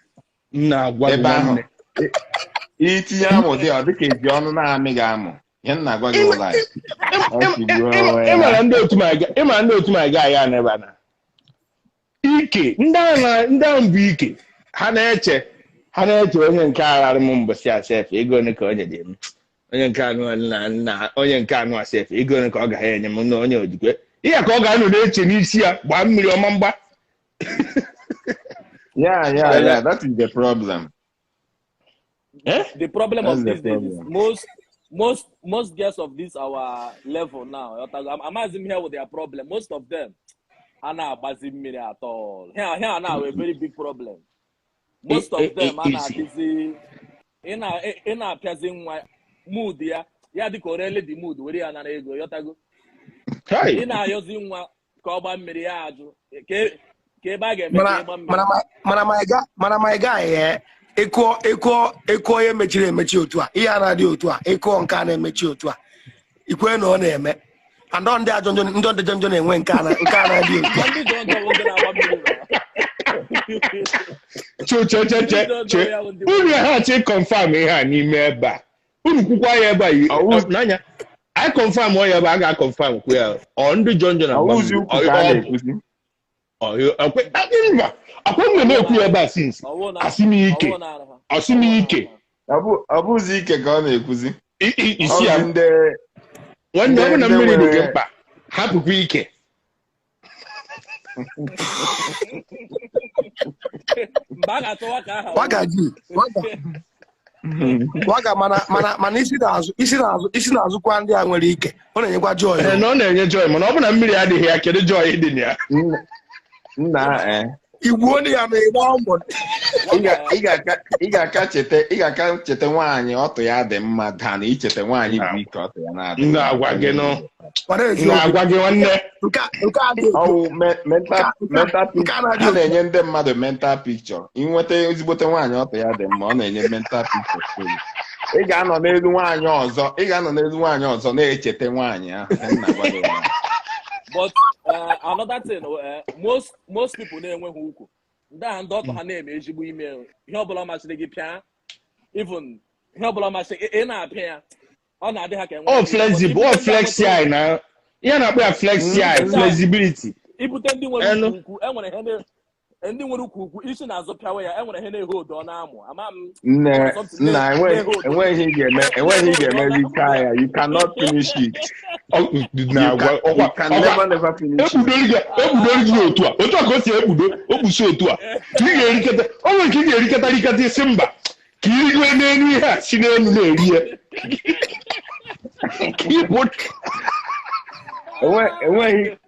ebe ahụ itinye amụ dị ọ dịka eji ọnụ na-amịga amụ ihe m na-agwa gị ụlọ ịmara ndị otu ma ga ya n'ebe na ike ndị ahụ bụ ike ha na-eche onye nke agharị m mbọsị asef ego ole ka onye dị m onye nke anụ na onye nke anụ asef ego ole ka ọ gaghị enye m na onye ojikwe ihe ka ọ ga-anọ na-eche n'isi ya gbaa mmiri ọma mgba yeah that is the problem. The problem of these days is most guests of this our level now. I'm asking here with their problem. Most of them are not basing me at all. Here now a very big problem. Most of them are not busy. In a pleasing mood here. Yeah, the correlate the mood where you are not ego. Yotago. In a using one coba miriado. Mana my guy eko ya mechiri emechi otu a ihe a na-adị otu a eko nke a na-emechi otu a ikwe na ọ na-eme andọ ndị ajọ na-enwe nke a na-adị otu che unu ha che confirm ihe a n'ime ebe a unu kwukwa ya ebe a n'anya I confirm ọ ya ebe a ga-confirm kwu ya ọ ndị jonjo na akwụkwọ na-ekwu ebe a since asịmike ọ bụzi ike ka ọ na-ekwuzi isi ya nwanne ọ bụ na mmiri dị gị mkpa hapụkwa ike waga mana isi na-azụkwa ndị a nwere ike ọ na-enyekwa joy na ọ na-enye joy mana ọ bụ na mmiri adịghị ya kedu joy dị na ya nna igwu onye ya na-egbe ọmụ ị ga-aka cheta nwaanyị ọtụ ya dị mma daa na icheta nwaanyị bụ ike ọtụ ya na-adị na-agwa gị nwanne ọwụ mental picture a na-enye ndị mmadụ mental picture inweta ezigbote nwaanyị ọtụ ya dị mma ọ na-enye mental picture ị ga-anọ n'elu nwaanyị ọzọ na-echeta nwaanyị ahụ. But another thing, most people na-enweghị ukwu ndị a ndị ọtọ ha na-eme ezigbo ime ihe ọbụla masịrị gị pịa even ihe ọbụla masịrị ị na-apịa ya ọ na-adị ha ka enwe flexible flexi na ihe na-akpọ ya flexi flexibility ibute ndị nwere ukwu enwere ndị nwere ukwu isi na-azụ pịawa ya enwere ihe na-ehe odo ọ na-amụ ama m nna enweghị ga-eme rika ya you cannot finish it. You can never finish it. Ekpudoro gị otu a ka o si okpusi otu a ka ị ga-erikọta o nwere ka ị ga-erikọta isi mba ka irigwe n'elu ihe a si n'elu na-eri ya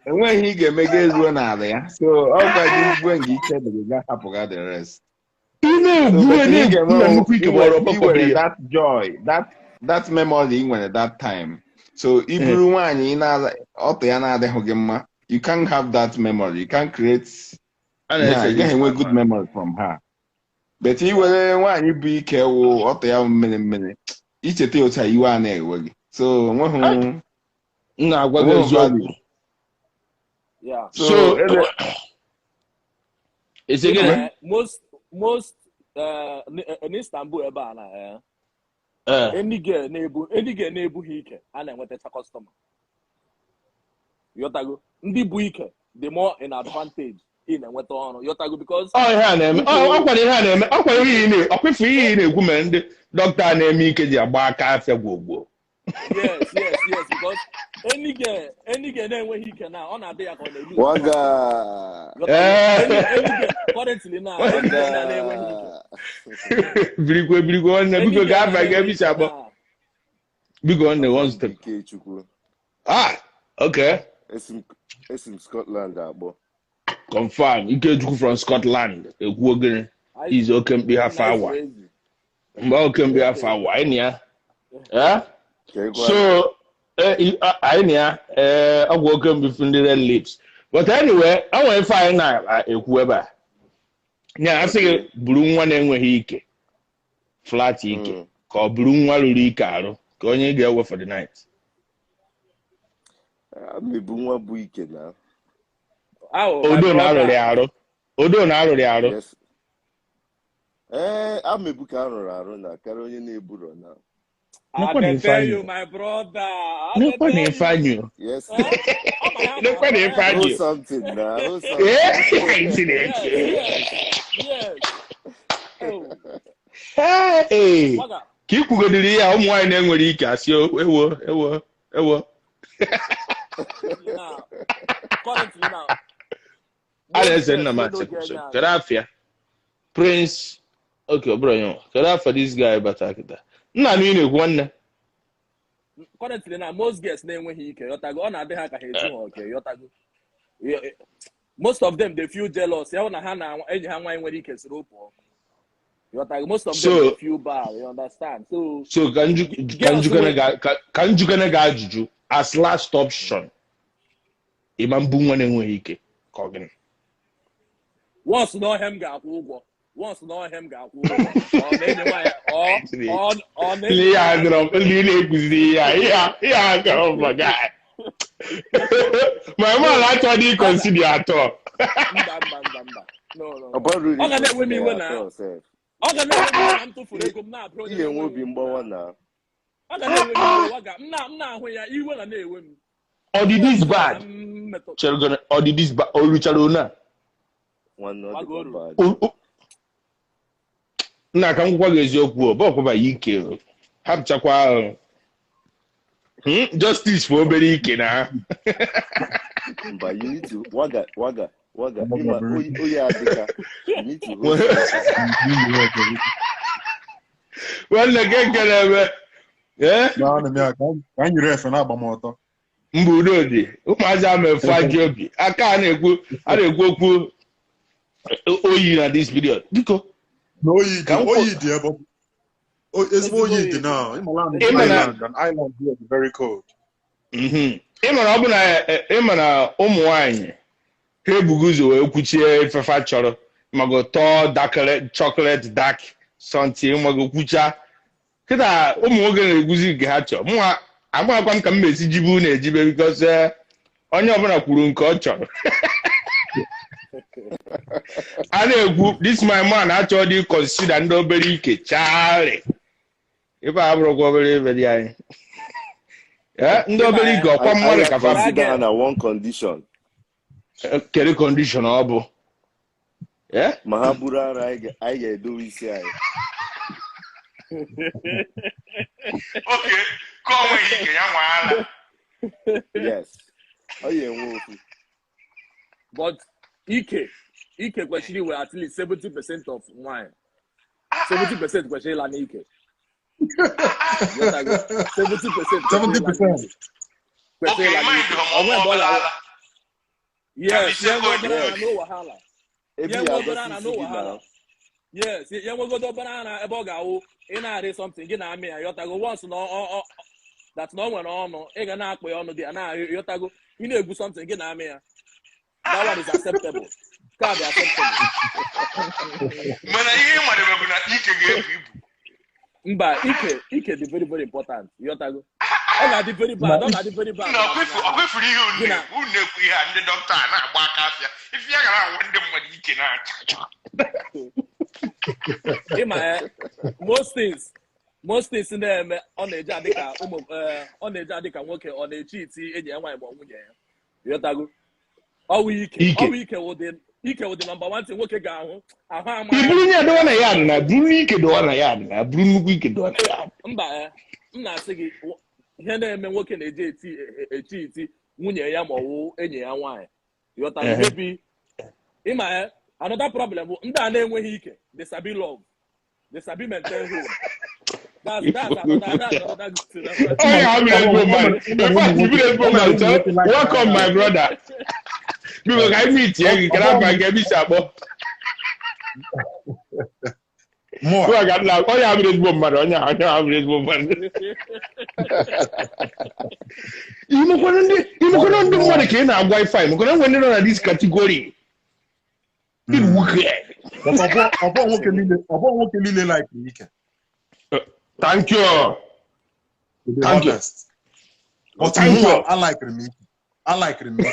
enweghị ị ga-emega ezuo n'ala ya so ọ gwaghị igwe nke ike dịrị ga-ahapụga the rest. Iwere that joy that memory ị nwere that time so iburu nwaanyị ọtụ ya na-adịghị gị mma you can't have that memory, you can't create you can't have good memory from her. But iwere nwaanyị bụ ike wụ ọtụ ya mmiri icheta otu a iwe a na-ewe gị so nweghị na-agwa gị eziokwu. So is it gonna most in Istanbul ebe a na any girl na-ebughị ike a na-enweta customer. Yotago ndị bụ ike the more in advantage ị na-enweta ọrụ yotago because ihe a na-eme ọkwara ihe ị na-ekwu mere ndị dọkịta na-eme ike ji agba aka afịa gwogwo. Yes because any girl na-enweghị ike na ọ na-adị ya ka ọ na-elu waga currently na any girl na-enweghị ike birikwe nwanne biko ga-aba ga ebicha abụọ Big one, the ones that. Okay. It's in Scotland, abo. Confirm. Ikechukwu from Scotland. He's okay. Be half hour. Okay, be half hour. Enya. Yeah. So, enya. I welcome between the red lips. But anyway, I want to find out whoever. Yeah, I say blue one and where he ke flat ike. Call blue one luricaro. Go and get away for the night. Me bunwa buike now. Odo na aro. Yes. I'm a book aro na Caroline Neburo now. I can tell you, my brother. Nobody find you. Yes. Nobody find you. Something now. Yes. Hey. Keep going to the home wine and when he cast you. Ewo. Currently now. Karafia. Prince. Okay, bro. Karafia this guy batakita. Nna ni one. Currently now, most guests name when he can. Yotago on a day haka heju okay. Yotago. Most of them they feel jealous. Ya na hana eji ha nwa when he can rope. Yotago most of them they feel bad. You understand? So can you gonna ga juju as last option. Imam bunwane nwe hike. Kogin. Once no him ga akwụgwọ. Once no him ga akwụgwọ. My God. My man actually consider at all. No. I'm with me when now. I'm to for the na bro. You won't be more now. I'm not where you will na ewe m. Or did this bad? Or did this bad? Or Richardona? One not bad. Na ka ngwa eziokwu ba kwa ike hapchakwa justice for obere ike na But you need to waga adika you need to well again no me kan you ref na agbamoto mbudo di umaza me faji obi aka na-ekwu okwu oyi na this video biko no oyi di ebo it's oyi di now island here is very cold ịmara ọ bụ na ịmara ụmụ nwanyị ha ebuguzo wee kwuchie ifefa chọrọ mago tọọ chocolate dark something mago kwucha kịta ụmụ nwoke na-eguzi nke ha chọrọ mụ agwakwa m ka m mesi jibu na-ejibe because onye ọbụla kwuru nke ọ chọrọ a na-ekwu this my man achọrọ dị consider ndị obere ike chari ife abụrụkwa obere ibe dị anyị ndị obere ike ọkwa mmadụ ka fa na one condition kere condition ọ bụ ma ha buru ara anyị ga-edowe isi anyị okay ka o nwere ike ya nwaala yes ọ ya enwe okwu but ike kwesịrị iwe at least 70% of wine 70% kwesịrị ịla n'ike 70%. Yes, no wahala. Yes, go banana ebogawo in a something gina me yotago once no that's no one on e ga na akpo onu dey na yotago you know go something gina me that one is acceptable can be acceptable mana ihe nwere bụ na ike ga-ebu ibu mba ike dị very very important yotago ọ na-adị very bad ọ kwefuru ihe unu na-ekwu ihe ndị dọkịta na-agba aka afịa ife ya gara ahụ ndị mmadụ ike na-acha most things na-eme ọ na-eji adịka nwoke ọ na-echi iti enyi ya nwaanyị ma nwunye ya yotago ọwụ ike wụ dị nọmba 1 thing nwoke ga-ahụ ama iburu nye dowa na ya na buru ike dowa na ya na buru nnukwu ike dowa na ya mba m na-asị gị ihe na-eme nwoke na-eji echi iti nwunye ya ma ọwụ enyi ya nwaanyị yotago maybe ịma another problem bụ ndị a na-enweghị ike they sabi love they sabi maintain home That's another good thing. Oh yeah, I'm a man. In fact, you be a man. Welcome, my brother. Because I meet you, you can have my baby sabo. More. Oh yeah, I'm a woman. I'm a woman. You couldn't do what can have Wi-Fi. You couldn't win on this category. Thank you. Thank you. But I like Remy. I like Remy.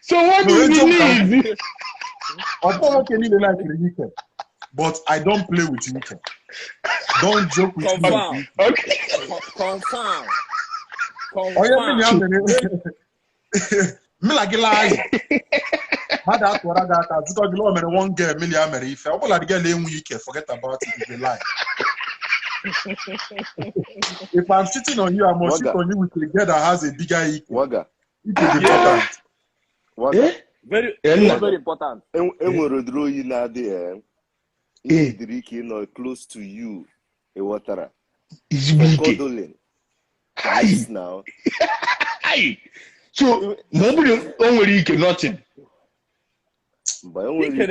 So what do you need? But I don't play with you. Don't joke with me. Okay. Confirm. Me like lie. That's what I got. Because you know, one girl, million, if I will get a week, forget about it. If you lie. If I'm cheating on you, I must cheat on you with a girl that has a bigger ego. Waga. It is important. Waga. Very important. And we're drawing now there. Is close to you. A water. Is cuddling. Yes, now. So nobody only can nothing. But only can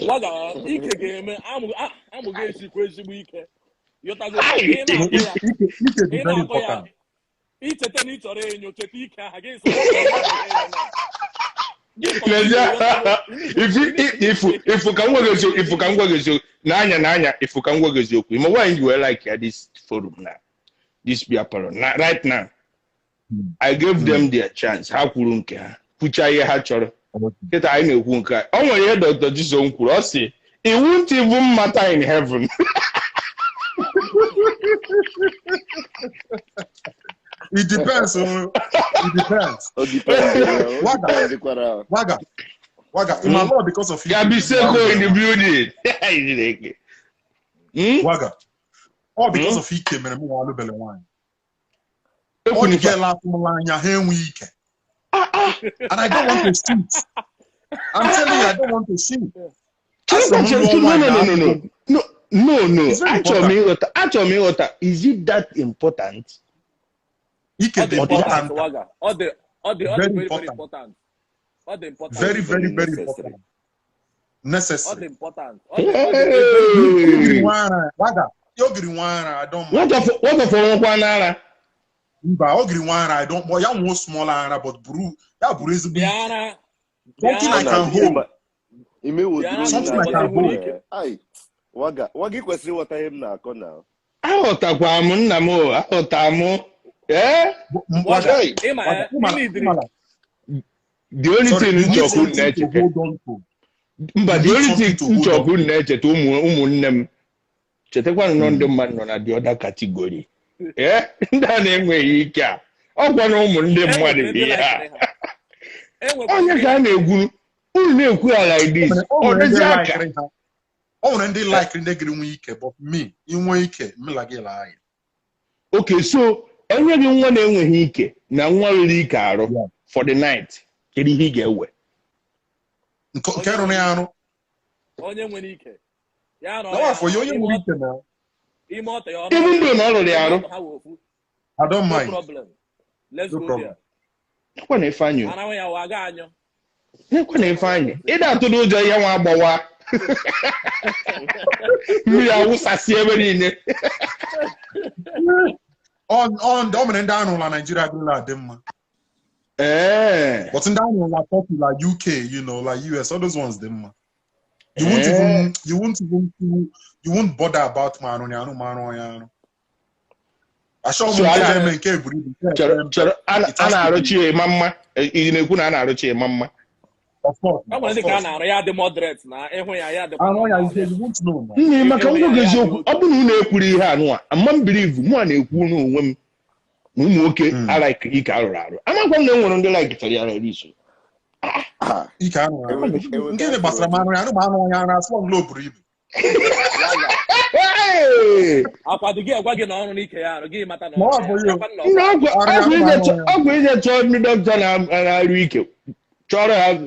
Waga, game. I'm against you crazy week. You're talking about each and each other in your technique against. If you can work with you, Nanya, if you can work with you, why you were like at this forum now, this be apparel right now. I gave them their chance. How couldn't care? Pucha hatcher. Get I know who can. Oh, my head, Dr. Jison Kurossi. It won't even matter in heaven. It depends. It depends. Waga. In my law, because of you. Gabi Seko in the building. Waga. All because of he came and more valuable wine. All the girl out from Lanya hen week. And I don't want to shoot. I'm telling you, I don't want to shoot. No. Actually, is it that important? All the very important. All the important. Very important. Necessary. All the important. Waga. I don't. What of Wanara? I don't. Boy, I'm more smaller, but Buru. That Buru is something I can hold. Something I can hold. Aye. Waga question what I am now. Now. Yeah? The only thing Njoku nature. But the only thing Njoku nature to Umunnem. Chetekwan non the man on the other category. Yeah? That name where you can. Oh, one woman, them money. Yeah. Oh, you can't go like this. Oh, the oh, and they like in the week, but me, in week, me like a lie. Okay, so everyone when he came, now one week for the night. Can he get away? Caroniano. Only when he came. No, for you, now. Even though not the I don't mind. No problem. Let's go there. When they find you, when they find you, it has to do the young boy. Me, I was a seven on dominant down on Nigeria, them. But in down on like popular UK, you know, like US, all those ones, them. You won't bother about man. I saw them cable. Ana Rochi, Mamma, in a good Ana Rochi, Mamma. Of course. I want to get the moderates now. I won't know. I don't believe one woman. Okay, I like Icarado. I'm not going to know like Italian. He can get a Basraman, as one low breed. Apa to get wagon on Ikea, give Matan. No, I'm going to tell me doctor and I read it. chọrọ ha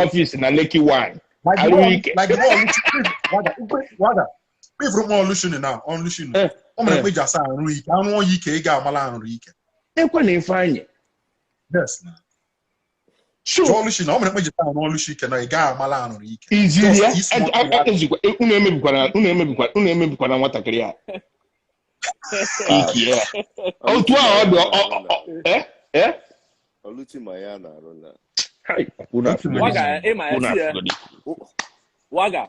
office na Lekki 1 arụ ike like wada ifuru m olushini na olushini o mere pe jasa arụ ike anụ oyi ike ị ga-amala arụ ike ekwe na Ifeanyị yes sure olushini o mere pe jasa arụ olushi ike na ị ga-amala arụ ike iziri ya ezikwa unu emebikwana nwatakịrị a iki ya otu a ọ dị Oluchi ma ya na-arụ na Waga,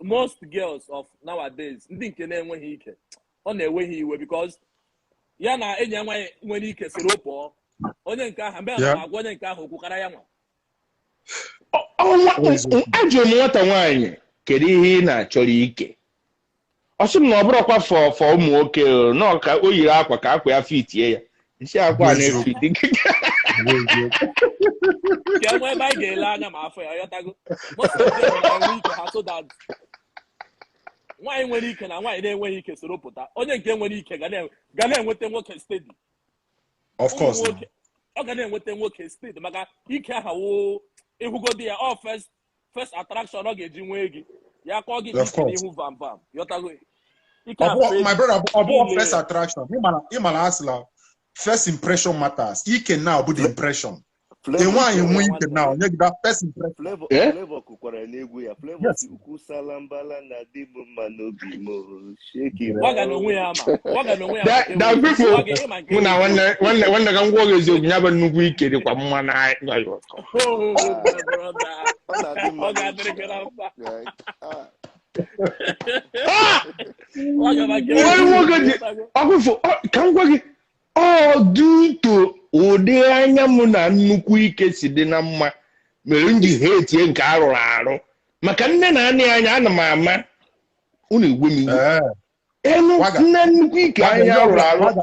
most girls of nowadays, ndị nke na-enweghị ike, ọ na-enweghị iwe because ya na enyi nwaanyị nwere ike soro pụọ. Onye nke ahụ mgbe na-agwa onye nke ahụ okwukara ya nwa. Ajụrụ m nwata nwaanyị kedu ihe ị na-achọrọ ike. Ọ sị m na ọ bụrụkwa fọ ụmụ nwoke nọ ka o yiri akwa ka akwa ya fitie ya. Isi akwa na-efiti. Ka ebe anyị ga-ele anya ma afọ ya yọtago. Most of them na-enwe ike ha so that nwaanyị nwere ike na nwaanyị na-enweghị ike soro pụta. Onye nke nwere ike ga na-enweta nwoke steady. Of course. Ọ ga na-enweta nwoke steady maka ike aha wo ịhụgodi ya ọ first attraction ọ ga-eji nwee gị. Ya kọọ gị ike n'ihu vam vam. Yọtago. My brother, about first attraction. Imala asila. First impression matters. Ike now but the impression. The one you win now, you that first impression. Flavor kukwara n'egwu ya. Flavor uku salambala na dibu manobi mo. Shake it. Waga no nwe ama. Waga no nwe ama. That people. Muna wanda kan gwo gezo nyaba nnukwu ike dị kwa mma na ayo. Waga dịrị mfa. Due to ụdị anya m na nnukwu ike si dị na mma mere m ji hetie nke arụrụ arụ maka nne na nne anya ana m ama unu igwe m iwe nne nnukwu ike anya arụrụ arụ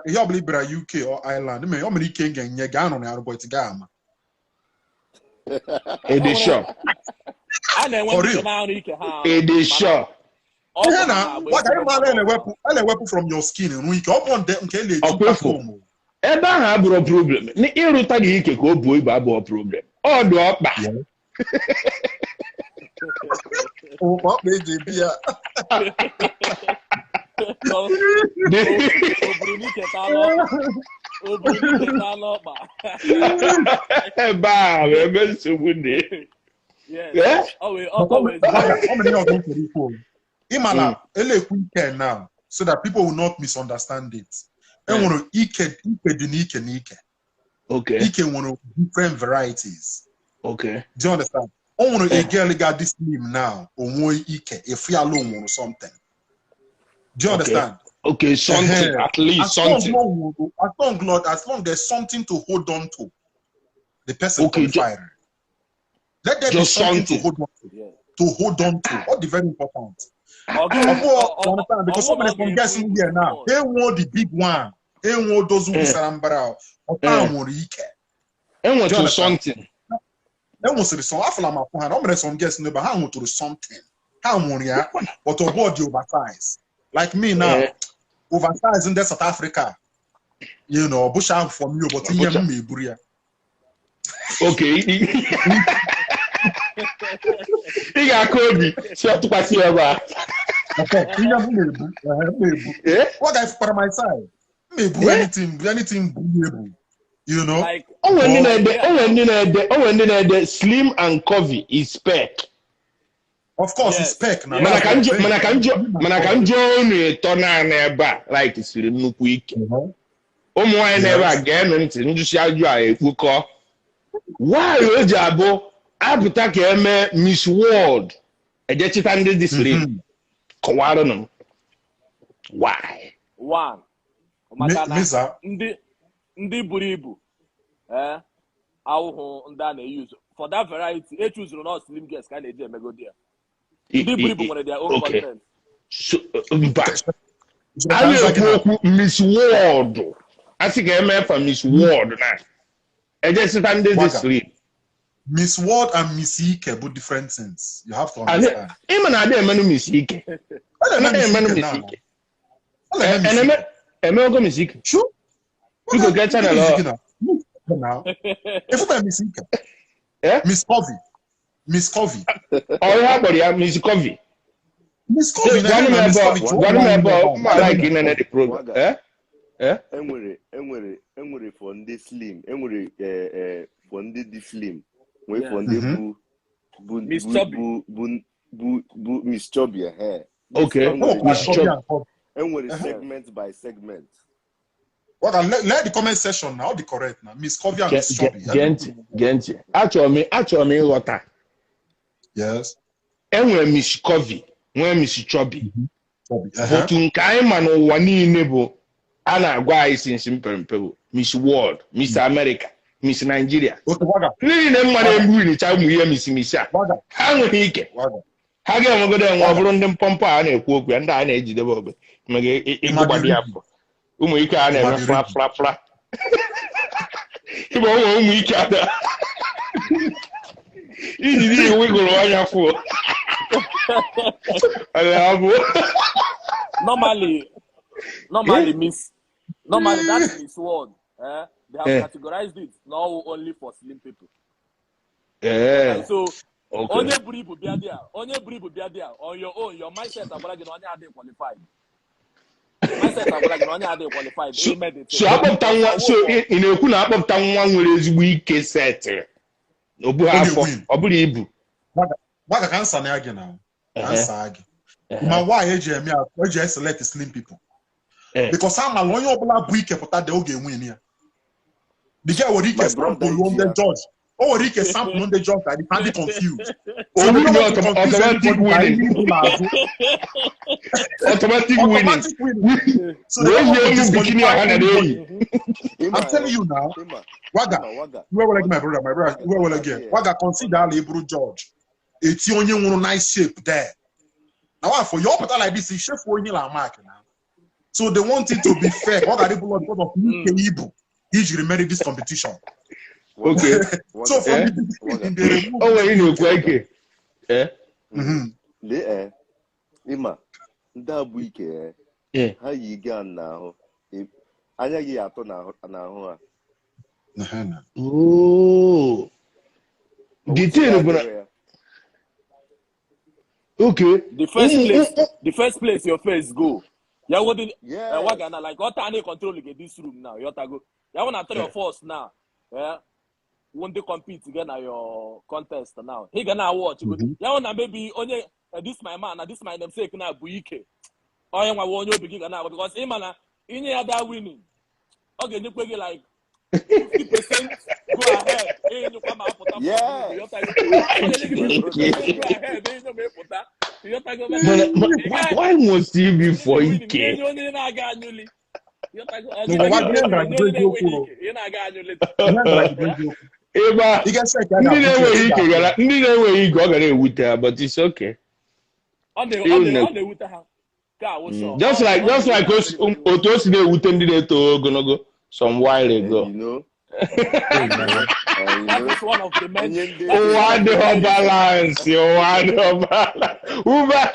ihe ọbụla ibera UK or Ireland mere o mere ike ga-enye ga anụ na arụ but ga ama edisho edisho ihe na waga ịmara na-ewepụ from your skin nrụ ike ọ bụ nke na-eji ebe ahụ abụrụ problem ịrụta gị ike ka o buo ibu abụọ problem ọ dị ọkpa ọkpa eji ebi ya ebe ahụ ebe nsogbu dị Imala elekwu ike now so that people will not misunderstand it. Enwere ike dị n'ike n'ike. Okay. Ike nwere different varieties. Okay. Do you understand? Onwere a girl got this slim now. Onwe ike if you alone want something. Do you understand? Okay, something at least something. As long there's something to hold on to, the person can fire. Let there be something to hold on to. Yeah. To hold on to. What is very important. Understand? Because so many from guessing here now, they want the big one. They want those who sarambara. They want to something. They want to something. I feel like my friend. I'm some guessing, but I want to do something. How want ya? But about the oversize. Like me now, oversize in South Africa. You know, bush out from you, but here me buria. Okay. He got Kobe. So to pass you over. Okay. What I for my side? Maybe anything. You know. Like when slim and curvy is spec. Of course, it's spec now. Manakanjo ni tona neba like it's nnukwu ike. Ụmụ anyị na-ebe a ga-eme ntị njusi ajụ a ekpukọ. Why o ji abụ apụta ka eme Miss World ejechita ndị dị siri kọwara nụ why one maka na ndị buru ibu awụhụ ndị a na-use for that variety e choose not slim girls ka na-eji emegodi ya ndị buru ibu nwere their own content a na-ekwu okwu Miss World a sị ka eme fa Miss World na ejechita ndị dị siri Miss World and Miss Ike but different things. You have to understand. Even I didn't mean Miss Ike. I didn't mean Miss Ike. And I'm Miss Ike. Sure. You go get channel now. If I'm Miss Ike. Miss Covey. Miss Covey. Oh, yeah, but yeah, Miss Covey. Miss Covey. One like in another program. Enwere for ndị slim, enwere for ndị dị slim, wee for ndị bụ Miss Chubby hair. Okay. Miss Chubby. Enwere segment by segment. Well, let the comment section now be correct now. Miss Covey and Miss Chubby. Gente. Actually, water. Yes. Enwere Miss Covey, when Miss Chubby. But in Kaima no one niile a na-agwa anyị sinsi mpempe Miss World, Miss America, Miss Nigeria. Niile mmadụ egwuricha ụmụ ihe Miss a. Ha nwere ike. Ha ga-enwegodo enwe ọ bụrụ ndị mpọmpọ a na-ekwu okwu ya ndị a na-ejidebe ogbe maka ịgbado ya afọ. Ụmụ ike a na-eme fla. Ịgba ụmụ ike a da. Iji dị iwu gụrụ anya fụọ. Normally that's Miss World. They have categorized it now only for slim people. So onye bribu bia there on your own, your mindset abara gị na onye adị qualified. So akpọpụta nwa so ị na-ekwu na akpọpụta nwa nwere ezigbo ike setịrị obu afọ ọ bụrụ ibu Waga can answer again now. Answer again. My why eji select slim people. Because I'm a lawyer bla buike pụta de oge win here. The guy will reach sample on the judge. Oh, reach sample on the judge that they can't confused. So we know automatic winning. Automatic winning. So I'm telling you now, Waga, where will I get my brother? Where will I get? Waga consider labor judge. It's only one nice shape there. Now, for your part like this, it's chef for you like mark now. So they want it to be fair. What are they because of Ibu? He should remedy this competition. Okay. So from the beginning, they remove. Oh, you know, okay. Ima, that week, how you get now? Anya gi ato na ho a. Oh. Detail. Okay. The first place your face go. Yeah, what did Wagana like what any control get this room now? You go. You wanna tell your force now. Yeah. Won't they compete again at your contest now? He gonna watch. You wanna maybe only this my man, this my namesake now Buike. Oh, I want you begin now because him and in other winning. Okay, you play like 50%. Go ahead. You come out for that. Yeah. Why must he be for Ike? Ndị na-enweghị ike ọ gara ewute ha, but it's okay. Just like otu o si na-ewute ndị na-eto ogologo some while ago. That's one of the men. Balance. Uber.